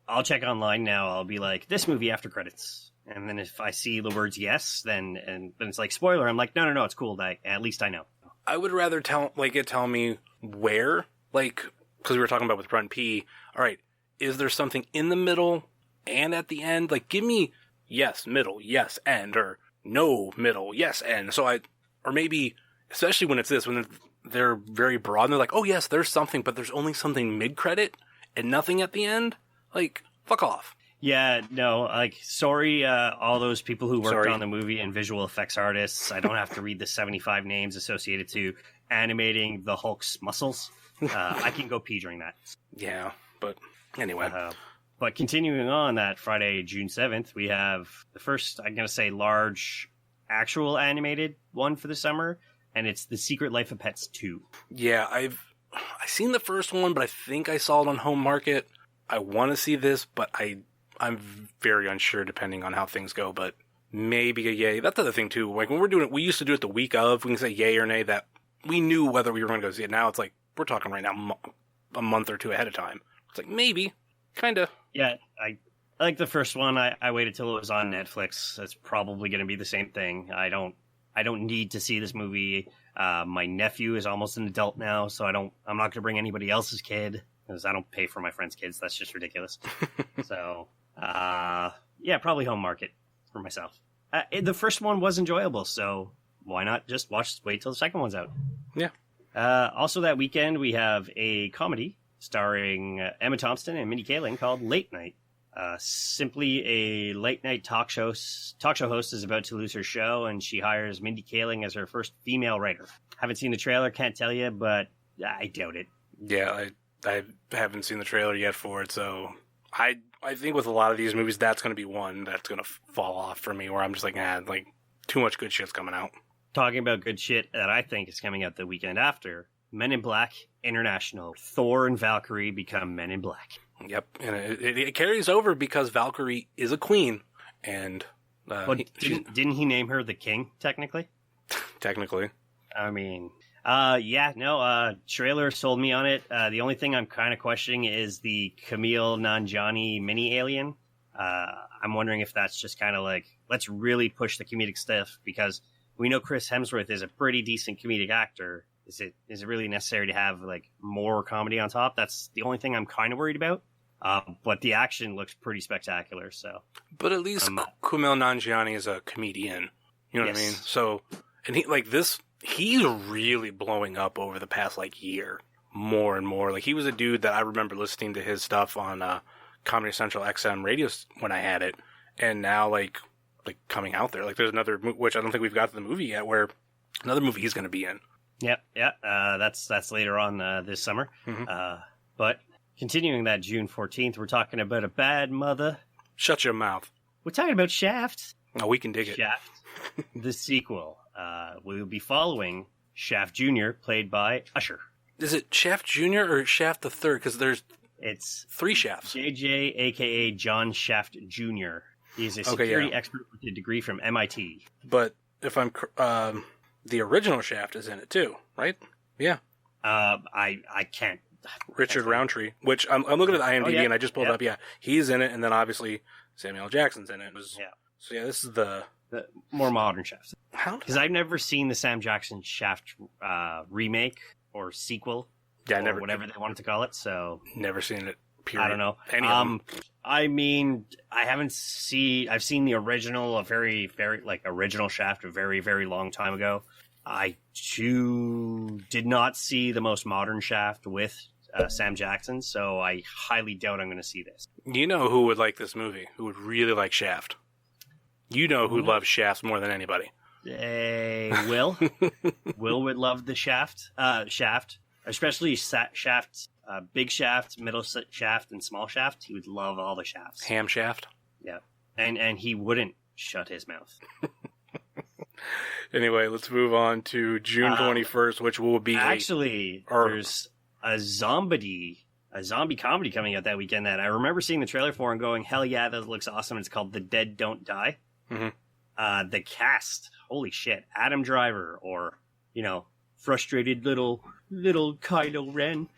I'll check online now. I'll be like, this movie after credits. And then if I see the words yes, then it's like, spoiler. I'm like, no, it's cool. At least I know. I would rather tell me where, like, because we were talking about with Run P. All right, is there something in the middle and at the end? Like, give me yes, middle, yes, end, or no, middle, yes, end. Or maybe, especially when it's this, when they're very broad and they're like, oh yes, there's something, but there's only something mid-credit and nothing at the end. Like, fuck off. Yeah, no, like, sorry, all those people who worked on the movie and visual effects artists. I don't have to read the 75 names associated to animating the Hulk's muscles. I can go pee during that. Yeah, but anyway. But continuing on that Friday, June 7th, we have the first, I'm going to say, large actual animated one for the summer, and it's The Secret Life of Pets 2. Yeah, I've seen the first one, but I think I saw it on Home Market. I want to see this, but I'm very unsure depending on how things go, but maybe a yay. That's the other thing too. Like when we're doing it, we used to do it the week of. We can say yay or nay that we knew whether we were going to go see it. Now it's like, we're talking right now a month or two ahead of time. It's like, maybe, kind of. Yeah, I like the first one. I waited till it was on Netflix. That's probably going to be the same thing. I don't need to see this movie. My nephew is almost an adult now, so I'm not going to bring anybody else's kid because I don't pay for my friends' kids. That's just ridiculous. So, yeah, probably Home Market for myself. The first one was enjoyable, so why not just wait till the second one's out? Yeah. Also that weekend, we have a comedy starring Emma Thompson and Mindy Kaling called Late Night. Simply a late night talk show host is about to lose her show, and she hires Mindy Kaling as her first female writer. Haven't seen the trailer, can't tell you, but I doubt it. Yeah, I haven't seen the trailer yet for it, so I think with a lot of these movies, that's going to be one that's going to fall off for me, where I'm just like, like too much good shit's coming out. Talking about good shit that I think is coming out the weekend after, Men in Black International. Thor and Valkyrie become Men in Black. Yep, and it carries over because Valkyrie is a queen, and didn't he name her the king, technically? Technically. I mean, trailer sold me on it. The only thing I'm kind of questioning is the Camille Nanjiani mini alien. I'm wondering if that's just kind of like, let's really push the comedic stuff, because we know Chris Hemsworth is a pretty decent comedic actor. Is it really necessary to have like more comedy on top? That's the only thing I'm kind of worried about. But the action looks pretty spectacular. So, but at least Kumail Nanjiani is a comedian. You know what I mean? So, and he's really blowing up over the past like year, more and more. Like he was a dude that I remember listening to his stuff on Comedy Central XM radio when I had it, and now like coming out there. Like there's another, which I don't think we've got to the movie yet, where another movie he's going to be in. Yeah. That's later on this summer. Mm-hmm. But continuing that June 14th, we're talking about a bad mother. Shut your mouth. We're talking about Shaft. Oh, we can dig it. Shaft, the sequel. We will be following Shaft Jr., played by Usher. Is it Shaft Jr. or Shaft the Third? Because it's 3 Shafts. JJ, a.k.a. John Shaft Jr. He's a security expert with a degree from MIT. But if I'm... the original Shaft is in it too, right? Yeah. I can't. Richard Roundtree, which I'm looking at the IMDb and I just pulled up. Yeah, he's in it, and then obviously Samuel L. Jackson's in it. So yeah, this is the more modern Shaft. How? Because I've never seen the Sam Jackson Shaft remake or sequel. Yeah, or whatever they wanted to call it. So never seen it. Period. I don't know. Any of them. I mean, I've seen the original, a very, very, like, original Shaft a very, very long time ago. I, too, did not see the most modern Shaft with Sam Jackson, so I highly doubt I'm going to see this. You know who would like this movie? Who would really like Shaft? You know who loves Shaft more than anybody. Will. Will would love the Shaft, especially Shaft. Big Shaft, middle Shaft, and small Shaft. He would love all the Shafts. Ham Shaft? Yeah. And he wouldn't shut his mouth. Anyway, let's move on to June 21st, which will be... There's a zombie comedy coming out that weekend that I remember seeing the trailer for and going, hell yeah, that looks awesome. It's called The Dead Don't Die. Mm-hmm. The cast, holy shit. Adam Driver, or, frustrated little Kylo Ren.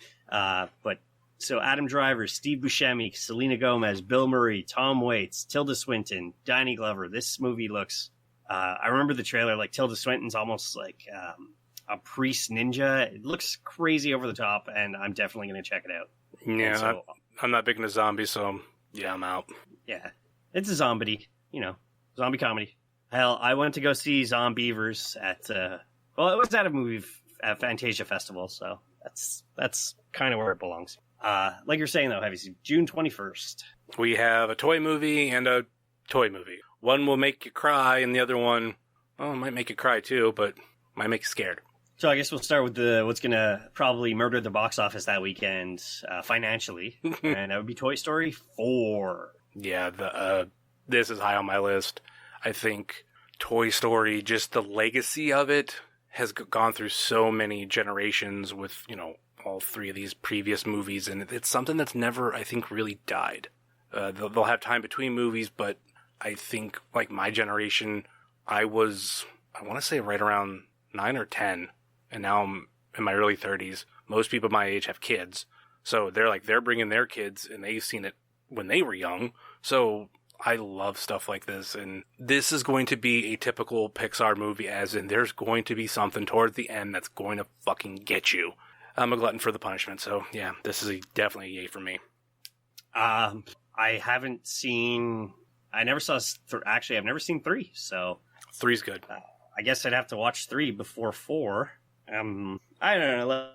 So Adam Driver, Steve Buscemi, Selena Gomez, Bill Murray, Tom Waits, Tilda Swinton, Danny Glover. This movie looks, I remember the trailer, like Tilda Swinton's almost like a priest ninja. It looks crazy over the top, and I'm definitely going to check it out. Yeah, so, I'm not big into zombies, so yeah, I'm out. Yeah, it's a zombie comedy. Hell, I went to go see Zombievers at, it was at a Fantasia Festival, so that's kind of where it belongs. Like you're saying, though, Heavy, June 21st. We have a toy movie and a toy movie. One will make you cry, and the other one, might make you cry too, but might make you scared. So I guess we'll start with what's going to probably murder the box office that weekend financially, and that would be Toy Story 4. Yeah, this is high on my list. I think Toy Story, just the legacy of it, has gone through so many generations with, all 3 of these previous movies, and it's something that's never, I think, really died. They'll have time between movies, but I think, like my generation, I want to say right around 9 or 10, and now I'm in my early 30s. Most people my age have kids, so they're bringing their kids, and they've seen it when they were young, so I love stuff like this, and this is going to be a typical Pixar movie, as in there's going to be something towards the end that's going to fucking get you. I'm a glutton for the punishment, so yeah, this is definitely a yay for me. I've never seen 3, so... 3's good. I guess I'd have to watch 3 before 4. I don't know,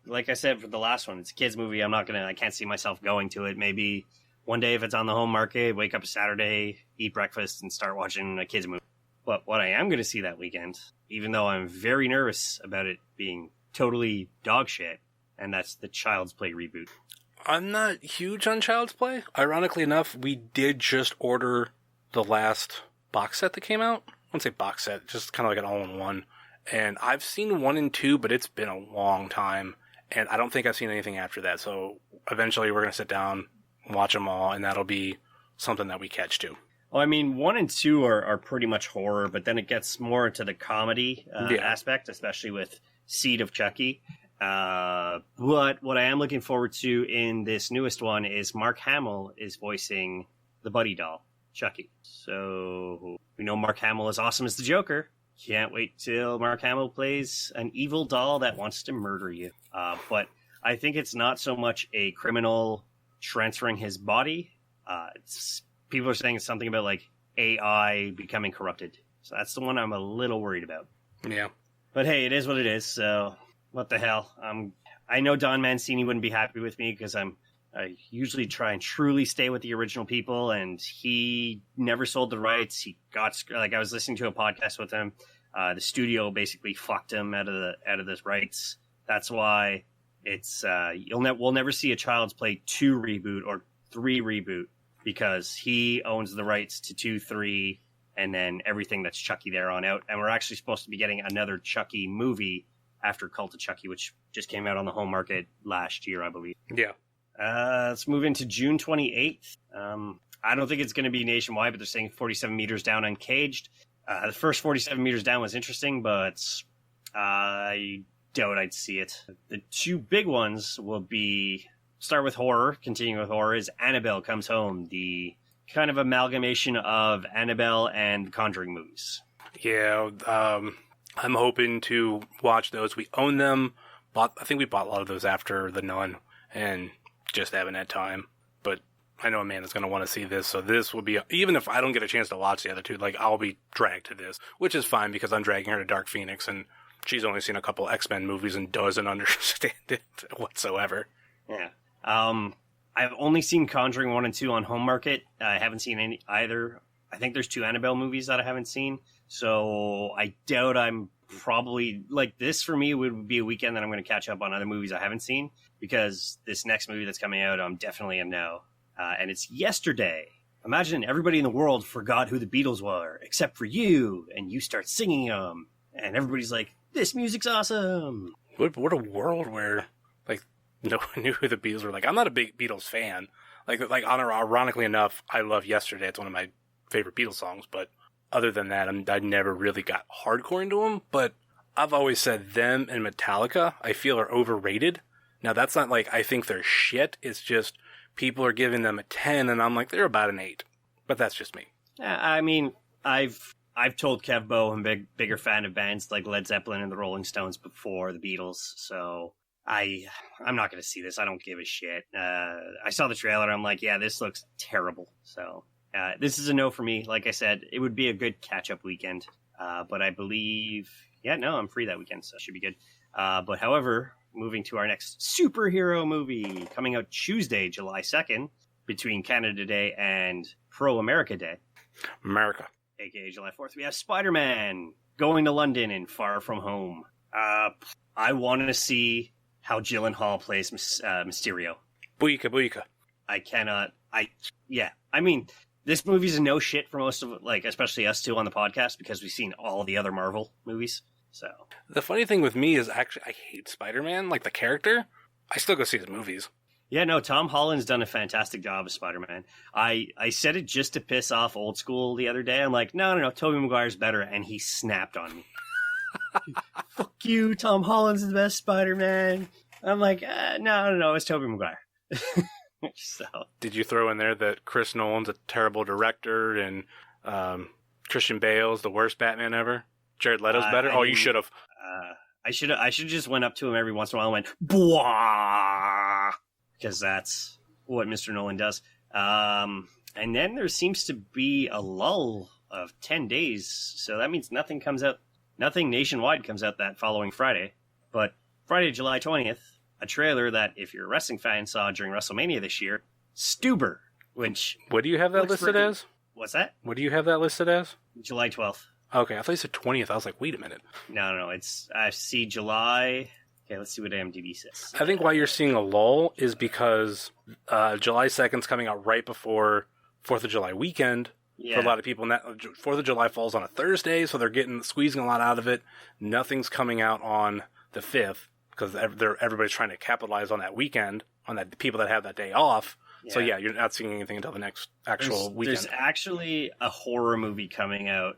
like I said for the last one, it's a kid's movie, I can't see myself going to it. Maybe one day if it's on the home market, wake up a Saturday, eat breakfast, and start watching a kid's movie. But what I am going to see that weekend, even though I'm very nervous about it being totally dog shit, and that's the Child's Play reboot. I'm not huge on Child's Play. Ironically enough, we did just order the last box set that came out. I wouldn't say box set, just kind of like an all-in-one. And I've seen 1 and 2, but it's been a long time. And I don't think I've seen anything after that. So eventually we're going to sit down, watch them all, and that'll be something that we catch too. Well, I mean, 1 and 2 are pretty much horror, but then it gets more into the comedy aspect, especially with Seed of Chucky. But what I am looking forward to in this newest one is Mark Hamill is voicing the Buddy doll, Chucky. So we know Mark Hamill is awesome as the Joker. Can't wait till Mark Hamill plays an evil doll that wants to murder you. But I think it's not so much a criminal transferring his body. People are saying it's something about like AI becoming corrupted. So that's the one I'm a little worried about. Yeah. But hey, it is what it is. So what the hell? I know Don Mancini wouldn't be happy with me because I usually try and truly stay with the original people, and he never sold the rights. He got, like, I was listening to a podcast with him. The studio basically fucked him out of the rights. That's why it's we'll never see a Child's Play 2 reboot or 3 reboot because he owns the rights to 2, 3, and then everything that's Chucky there on out. And we're actually supposed to be getting another Chucky movie after Cult of Chucky, which just came out on the home market last year, I believe. Yeah. Let's move into June 28th. I don't think it's going to be nationwide, but they're saying 47 meters down uncaged. The first 47 meters down was interesting, but I doubt I'd see it. The 2 big ones will be, start with horror, continuing with horror, is Annabelle Comes Home, the kind of amalgamation of Annabelle and the Conjuring movies. Yeah, I'm hoping to watch those. We own them. I think we bought a lot of those after The Nun, and just haven't had time. But I know Amanda's going to want to see this, so this will be, even if I don't get a chance to watch the other 2, like, I'll be dragged to this, which is fine because I'm dragging her to Dark Phoenix, and she's only seen a couple X-Men movies and doesn't understand it whatsoever. Yeah. I've only seen Conjuring 1 and 2 on home market. I haven't seen any either. I think there's 2 Annabelle movies that I haven't seen. So I doubt I'm probably, like, this for me would be a weekend that I'm going to catch up on other movies I haven't seen, because this next movie that's coming out, I'm definitely in now. And it's Yesterday. Imagine everybody in the world forgot who the Beatles were, except for you, and you start singing them. And everybody's like, this music's awesome. What a world where, like, no one knew who the Beatles were. Like, I'm not a big Beatles fan. Like ironically enough, I love Yesterday. It's one of my favorite Beatles songs, but other than that, I never really got hardcore into them. But I've always said them and Metallica, I feel, are overrated. Now, that's not like I think they're shit. It's just people are giving them a 10, and I'm like, they're about an 8. But that's just me. I mean, I've told Kev Bo I'm a bigger fan of bands like Led Zeppelin and the Rolling Stones before the Beatles, so I'm not going to see this. I don't give a shit. I saw the trailer. I'm like, yeah, this looks terrible. So this is a no for me. Like I said, it would be a good catch-up weekend. But I believe, I'm free that weekend, so it should be good. But however, moving to our next superhero movie coming out Tuesday, July 2nd, between Canada Day and Pro America Day. America. AKA July 4th, we have Spider-Man going to London in Far From Home. I want to see how Gyllenhaal plays Mysterio. Booyaka. I mean, this movie's a no shit for most of, like, especially us two on the podcast, because we've seen all the other Marvel movies, so. The funny thing with me is, actually, I hate Spider-Man, like the character. I still go see his movies. Yeah, no, Tom Holland's done a fantastic job as Spider-Man. I said it just to piss off old school the other day. I'm like, no, Tobey Maguire's better, and he snapped on me. Fuck you, Tom Holland's the best Spider-Man. I'm like, no, it's Tobey Maguire. So, did you throw in there that Chris Nolan's a terrible director and Christian Bale's the worst Batman ever? Jared Leto's better? You should have. I should just went up to him every once in a while and went, Bwah! Because that's what Mr. Nolan does. And then there seems to be a lull of 10 days. So that means nothing nationwide comes out that following Friday. But Friday, July 20th, a trailer that, if you're a wrestling fan, saw during WrestleMania this year, Stuber, which... What do you have that listed as? What's that? What do you have that listed as? July 12th. Okay, I thought you said 20th. I was like, wait a minute. No, I see July Okay, let's see what IMDb says. I think why you're seeing a lull is because July 2nd's coming out right before 4th of July weekend for a lot of people. And that 4th of July falls on a Thursday, so they're squeezing a lot out of it. Nothing's coming out on the 5th because everybody's trying to capitalize on that weekend, on that people that have that day off. Yeah. So yeah, you're not seeing anything until the next actual weekend. There's actually a horror movie coming out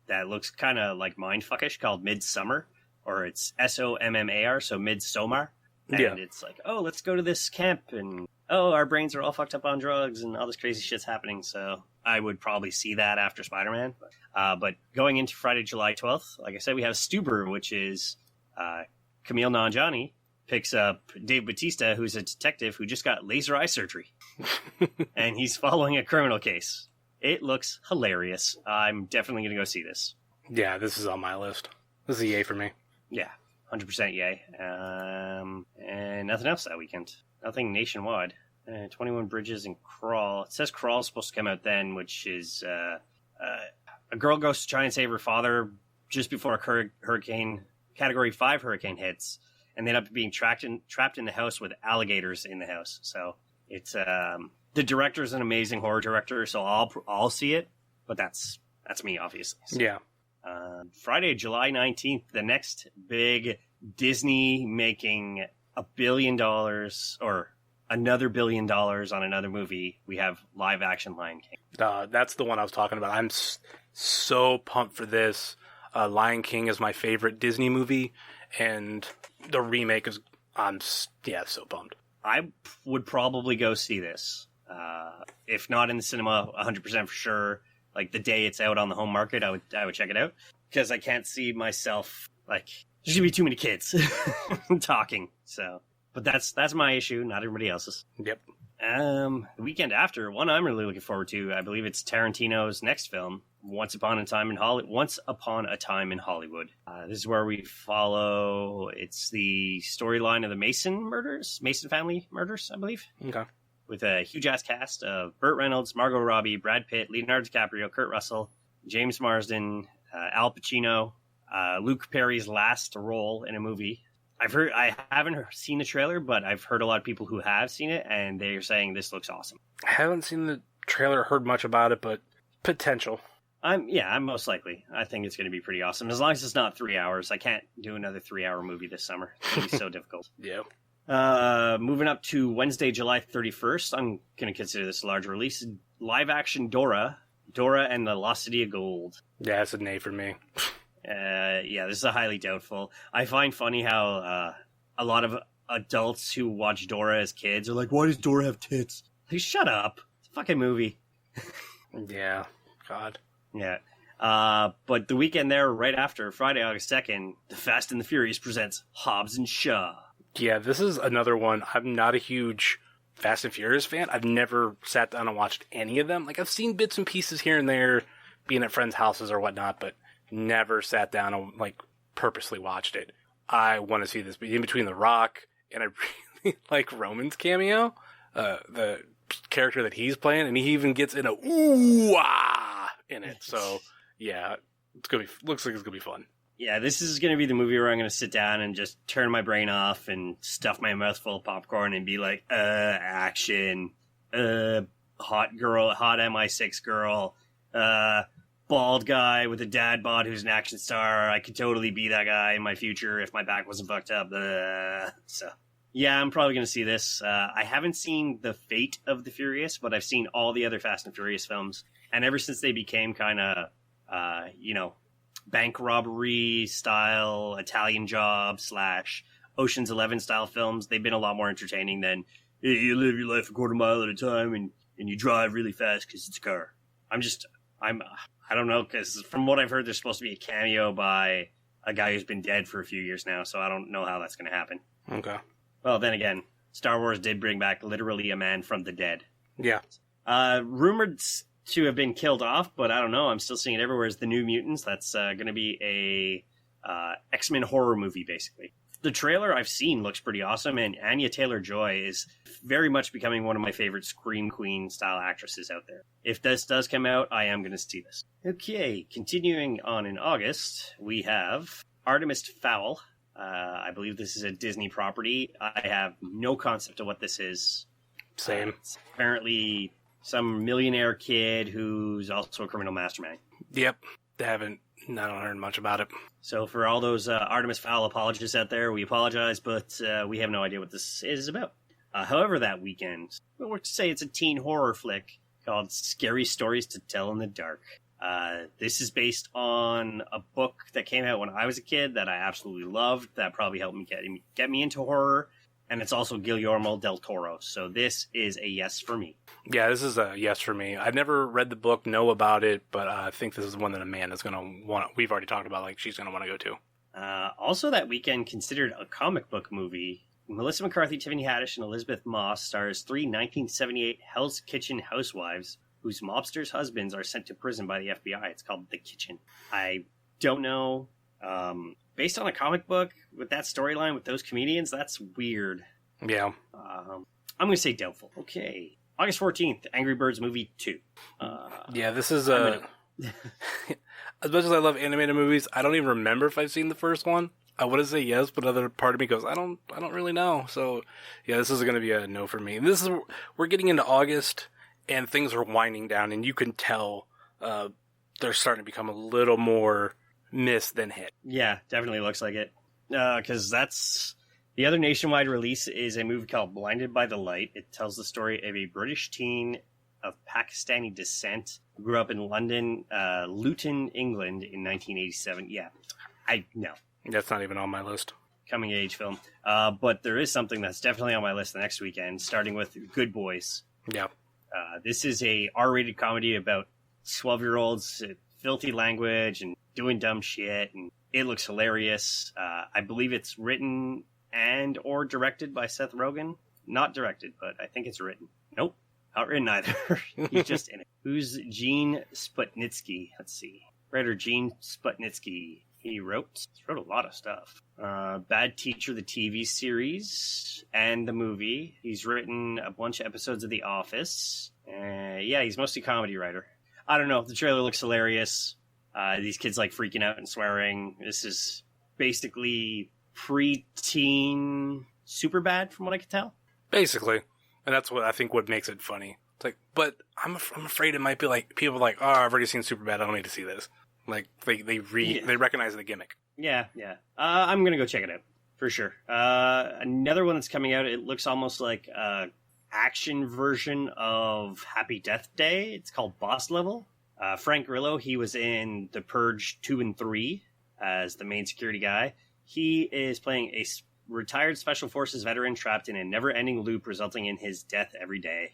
that looks kind of like mindfuckish called Midsummer, or it's Sommar, so Midsommar. And it's like, oh, let's go to this camp, and oh, our brains are all fucked up on drugs, and all this crazy shit's happening. So I would probably see that after Spider-Man. But going into Friday, July 12th, like I said, we have Stuber, which is Camille Nanjiani picks up Dave Bautista, who's a detective who just got laser eye surgery. And he's following a criminal case. It looks hilarious. I'm definitely going to go see this. Yeah, this is on my list. This is a yay for me. Yeah, 100% yay. And nothing else that weekend. Nothing nationwide. 21 Bridges and Crawl. It says Crawl is supposed to come out then, which is a girl goes to try and save her father just before a hurricane, Category 5 hurricane hits. And they end up being trapped in the house with alligators in the house. So it's the director is an amazing horror director, so I'll see it. But that's me, obviously. So, yeah. Friday, July 19th, the next big Disney making $1 billion or another $1 billion on another movie. We have live action Lion King. That's the one I was talking about. I'm so pumped for this. Lion King is my favorite Disney movie. And the remake is, so pumped. I would probably go see this. If not in the cinema, 100% for sure. Like the day it's out on the home market, I would check it out. Because I can't see myself, there's going to be too many kids talking. So, but that's my issue, not everybody else's. Yep. The weekend after, one I'm really looking forward to, I believe it's Tarantino's next film, Once Upon a Time in Hollywood. This is where we follow, it's the storyline of the Mason family murders, I believe. Okay. With a huge-ass cast of Burt Reynolds, Margot Robbie, Brad Pitt, Leonardo DiCaprio, Kurt Russell, James Marsden, Al Pacino, Luke Perry's last role in a movie. I haven't seen the trailer, but I've heard a lot of people who have seen it, and they're saying this looks awesome. I haven't seen the trailer, heard much about it, but potential. I'm most likely. I think it's going to be pretty awesome. As long as it's not 3 hours. I can't do another 3-hour movie this summer. It's going to be so difficult. Yeah. Moving up to Wednesday, July 31st, I'm going to consider this a large release. Live action Dora and the Lost City of Gold. Yeah, it's a nay for me. This is a highly doubtful. I find funny how a lot of adults who watch Dora as kids are like, why does Dora have tits? Like, shut up. It's a fucking movie. Yeah. God. Yeah. But the weekend there, right after, Friday, August 2nd, The Fast and the Furious presents Hobbs and Shaw. Yeah, this is another one. I'm not a huge Fast and Furious fan. I've never sat down and watched any of them. Like, I've seen bits and pieces here and there, being at friends' houses or whatnot, but never sat down and, purposely watched it. I want to see this. In between The Rock, and I really like Roman's cameo, the character that he's playing, and he even gets in a ooh-ah in it. So, yeah, looks like it's going to be fun. Yeah, this is going to be the movie where I'm going to sit down and just turn my brain off and stuff my mouth full of popcorn and be like, action, hot MI6 girl, bald guy with a dad bod who's an action star. I could totally be that guy in my future if my back wasn't fucked up. So, yeah, I'm probably going to see this. I haven't seen The Fate of the Furious, but I've seen all the other Fast and Furious films. And ever since they became kind of, bank robbery style, Italian Job / Ocean's 11 style films, they've been a lot more entertaining than you live your life a quarter mile at a time and you drive really fast because it's a car. I don't know, because from what I've heard, there's supposed to be a cameo by a guy who's been dead for a few years now, so I don't know how that's going to happen. Okay. Well, then again, Star Wars did bring back literally a man from the dead. Yeah. Rumored to have been killed off, but I don't know. I'm still seeing it everywhere as The New Mutants. That's going to be a X-Men horror movie, basically. The trailer I've seen looks pretty awesome, and Anya Taylor-Joy is very much becoming one of my favorite Scream Queen style actresses out there. If this does come out, I am going to see this. Okay, continuing on in August, we have Artemis Fowl, I believe this is a Disney property. I have no concept of what this is. Same. It's apparently some millionaire kid who's also a criminal mastermind. Yep. I don't heard much about it. So for all those Artemis Fowl apologists out there, we apologize, but we have no idea what this is about. However, that weekend, we'll say it's a teen horror flick called Scary Stories to Tell in the Dark. This is based on a book that came out when I was a kid that I absolutely loved. That probably helped me get me into horror. And it's also Guillermo del Toro. So this is a yes for me. Yeah, this is a yes for me. I've never read the book, know about it, but I think this is one that Amanda's going to want. We've already talked about, like, she's going to want to go to. Also that weekend, considered a comic book movie, Melissa McCarthy, Tiffany Haddish, and Elizabeth Moss stars 3 1978 Hell's Kitchen housewives whose mobsters' husbands are sent to prison by the FBI. It's called The Kitchen. I don't know. Based on a comic book with that storyline with those comedians, that's weird. Yeah. I'm going to say doubtful. Okay. August 14th, Angry Birds Movie 2. Yeah, this is as much as I love animated movies, I don't even remember if I've seen the first one. I want to say yes, but another part of me goes, I don't really know. So, yeah, this is going to be a no for me. We're getting into August, and things are winding down, and you can tell they're starting to become a little more miss than hit. Yeah, definitely looks like it. Because that's... The other nationwide release is a movie called Blinded by the Light. It tells the story of a British teen of Pakistani descent who grew up in London, Luton, England in 1987. Yeah, no. That's not even on my list. Coming age film. But there is something that's definitely on my list the next weekend, starting with Good Boys. Yeah. This is a R-rated comedy about 12-year-olds, filthy language, and doing dumb shit, and it looks hilarious. I believe it's written and or directed by Seth Rogen. Not directed, but I think it's written. Nope, not written either. He's just in it. Who's Gene Sputnitsky? Let's see. Writer Gene Sputnitsky. He wrote a lot of stuff. Bad Teacher, the TV series, and the movie. He's written a bunch of episodes of The Office. Yeah, he's mostly comedy writer. I don't know. The trailer looks hilarious. These kids like freaking out and swearing. This is basically pre-teen Superbad, from what I can tell. Basically. And that's what I think what makes it funny. It's like, but I'm afraid it might be like, people are like, oh, I've already seen Superbad, I don't need to see this. Like, they recognize the gimmick. Yeah. I'm going to go check it out, for sure. Another one that's coming out, it looks almost like an action version of Happy Death Day. It's called Boss Level. Frank Grillo, he was in The Purge 2 and 3 as the main security guy. He is playing a retired Special Forces veteran trapped in a never-ending loop resulting in his death every day.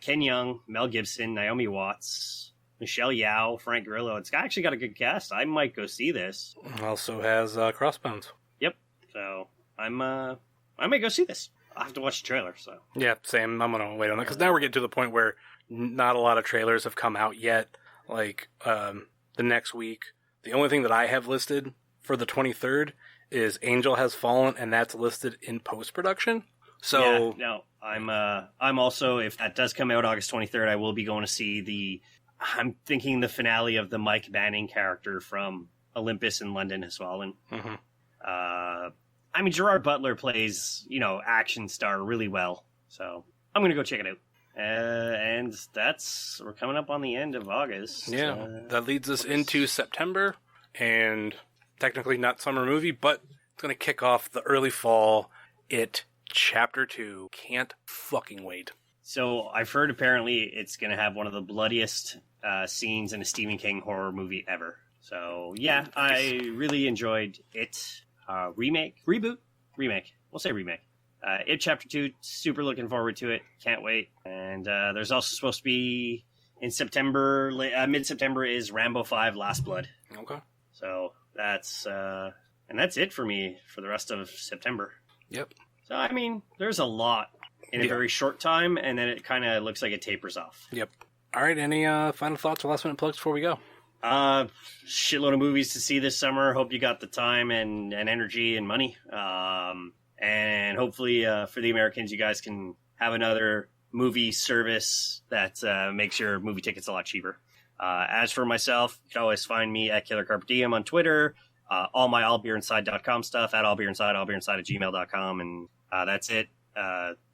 Ken Jeong, Mel Gibson, Naomi Watts, Michelle Yeoh, Frank Grillo. It's actually got a good cast. I might go see this. Also has Crossbones. Yep. So I might go see this. I'll have to watch the trailer. So yeah, same. I'm gonna wait on it because now we're getting to the point where not a lot of trailers have come out yet. Like the next week, the only thing that I have listed for the 23rd is Angel Has Fallen, and that's listed in post-production. So yeah, no, I'm also, if that does come out August 23rd, I will be going to see I'm thinking the finale of the Mike Banning character from Olympus in London Has Fallen. Mm-hmm. I mean, Gerard Butler plays, action star really well. So I'm going to go check it out. And we're coming up on the end of August. Yeah, that leads us into September, and technically not summer movie, but it's going to kick off the early fall. It Chapter 2. Can't fucking wait. So I've heard apparently it's going to have one of the bloodiest scenes in a Stephen King horror movie ever. So yeah, I really enjoyed it. Reboot? Remake. We'll say remake. It Chapter 2, super looking forward to it. Can't wait. And there's also supposed to be in September, mid-September is Rambo 5 Last Blood. Okay. So that's it for me for the rest of September. Yep. So, I mean, there's a lot in a very short time, and then it kind of looks like it tapers off. Yep. All right, any final thoughts or last-minute plugs before we go? Shitload of movies to see this summer. Hope you got the time and energy and money. And hopefully for the Americans, you guys can have another movie service that makes your movie tickets a lot cheaper. As for myself, you can always find me at Killer Carp Diem on Twitter. all my allbeerinside.com stuff at allbeerinside@gmail.com, and that's it.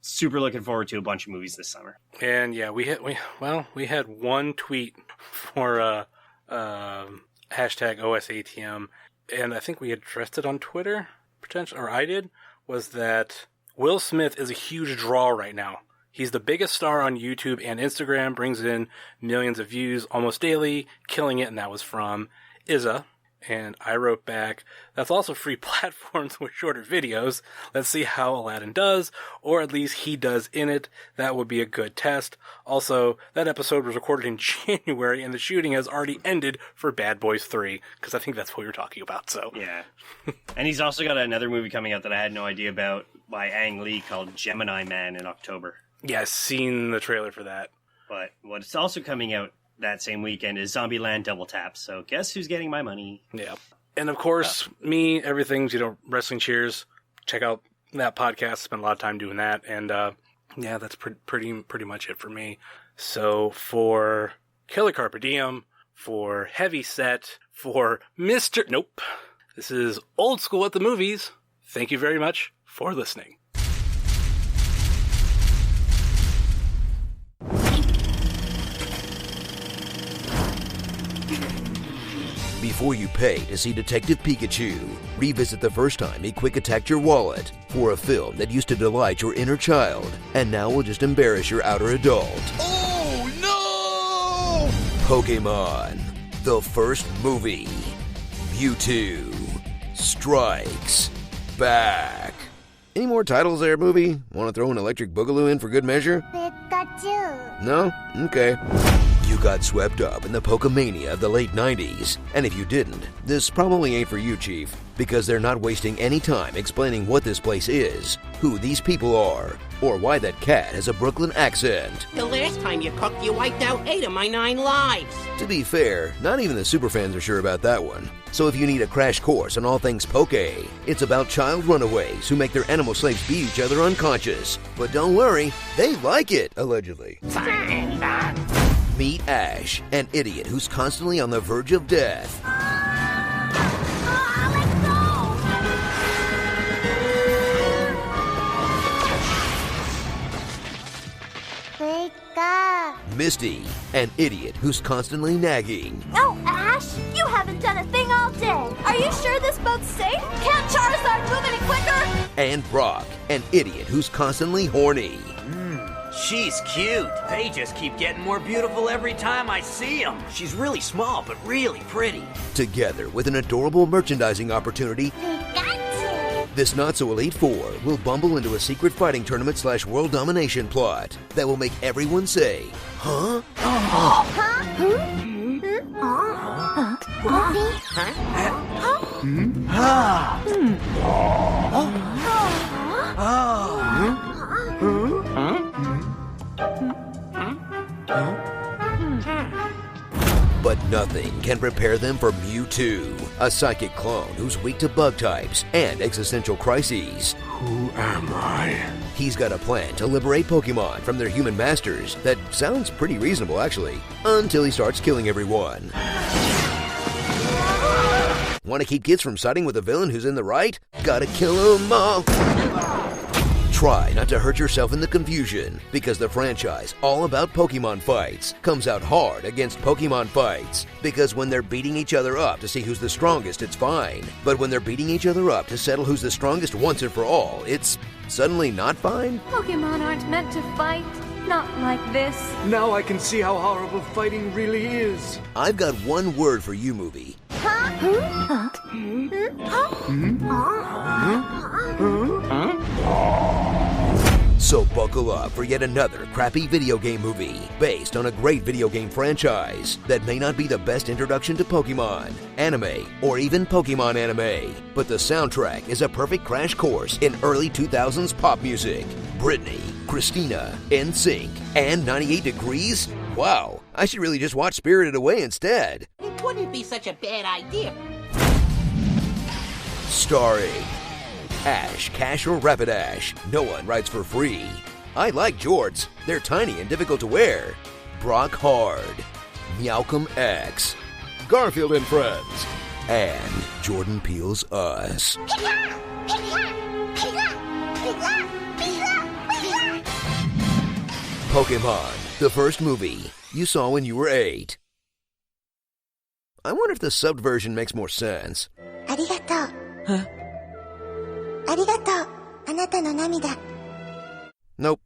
Super looking forward to a bunch of movies this summer. And yeah, we had one tweet for hashtag OSATM, and I think we addressed it on Twitter, potentially, or I did, was that Will Smith is a huge draw right now. He's the biggest star on YouTube and Instagram, brings in millions of views almost daily, killing it, and that was from Izza. And I wrote back, that's also free platforms with shorter videos. Let's see how Aladdin does, or at least he does in it. That would be a good test. Also, that episode was recorded in January, and the shooting has already ended for Bad Boys 3, because I think that's what we were talking about, so. Yeah. And he's also got another movie coming out that I had no idea about by Ang Lee called Gemini Man in October. Yeah, I've seen the trailer for that. But what's also coming out that same weekend is Zombieland Double Tap. So guess who's getting my money? Yeah. And of course, me, everything's, Wrestling Cheers. Check out that podcast. Spend a lot of time doing that. And, yeah, that's pretty much it for me. So for Killer Carpe Diem, for Heavy Set, for Mr. Nope. This is Old School at the Movies. Thank you very much for listening. Before you pay to see Detective Pikachu, revisit the first time he quick attacked your wallet for a film that used to delight your inner child and now will just embarrass your outer adult. Oh, no! Pokemon, the first movie. Mewtwo strikes back. Any more titles there, movie? Want to throw an Electric Boogaloo in for good measure? Pikachu. No? Okay. You got swept up in the Pokemania of the late 90s, and if you didn't, this probably ain't for you, Chief, because they're not wasting any time explaining what this place is, who these people are, or why that cat has a Brooklyn accent. The last time you cooked, you wiped out 8 of my 9 lives. To be fair, not even the superfans are sure about that one. So if you need a crash course on all things Poke, it's about child runaways who make their animal slaves beat each other unconscious. But don't worry, they like it, allegedly. Meet Ash, an idiot who's constantly on the verge of death. Misty, an idiot who's constantly nagging. Oh, Ash, you haven't done a thing all day. Are you sure this boat's safe? Can't Charizard move any quicker? And Brock, an idiot who's constantly horny. She's cute. They just keep getting more beautiful every time I see them. She's really small, but really pretty. Together with an adorable merchandising opportunity, this not-so-elite four will bumble into a secret fighting tournament/world domination plot that will make everyone say, huh? But nothing can prepare them for Mewtwo, a psychic clone who's weak to bug types and existential crises. Who am I? He's got a plan to liberate Pokemon from their human masters that sounds pretty reasonable, actually, until he starts killing everyone. Want to keep kids from siding with a villain who's in the right? Gotta kill 'em all. Try not to hurt yourself in the confusion, because the franchise all about Pokemon fights comes out hard against Pokemon fights. Because when they're beating each other up to see who's the strongest, it's fine. But when they're beating each other up to settle who's the strongest once and for all, it's suddenly not fine? Pokemon aren't meant to fight. Not like this. Now I can see how horrible fighting really is. I've got one word for you, movie. So buckle up for yet another crappy video game movie based on a great video game franchise that may not be the best introduction to Pokemon, anime, or even Pokemon anime, but the soundtrack is a perfect crash course in early 2000s pop music. Britney, Christina, NSYNC, and 98 Degrees? Wow, I should really just watch Spirited Away instead. It wouldn't be such a bad idea. Starring Ash, Cash, or Rapidash. No one rides for free. I like jorts. They're tiny and difficult to wear. Brock Hard, Meowcom X, Garfield and Friends, and Jordan Peele's Us. Pokemon, the first movie you saw when you were 8. I wonder if the subbed version makes more sense. Nope.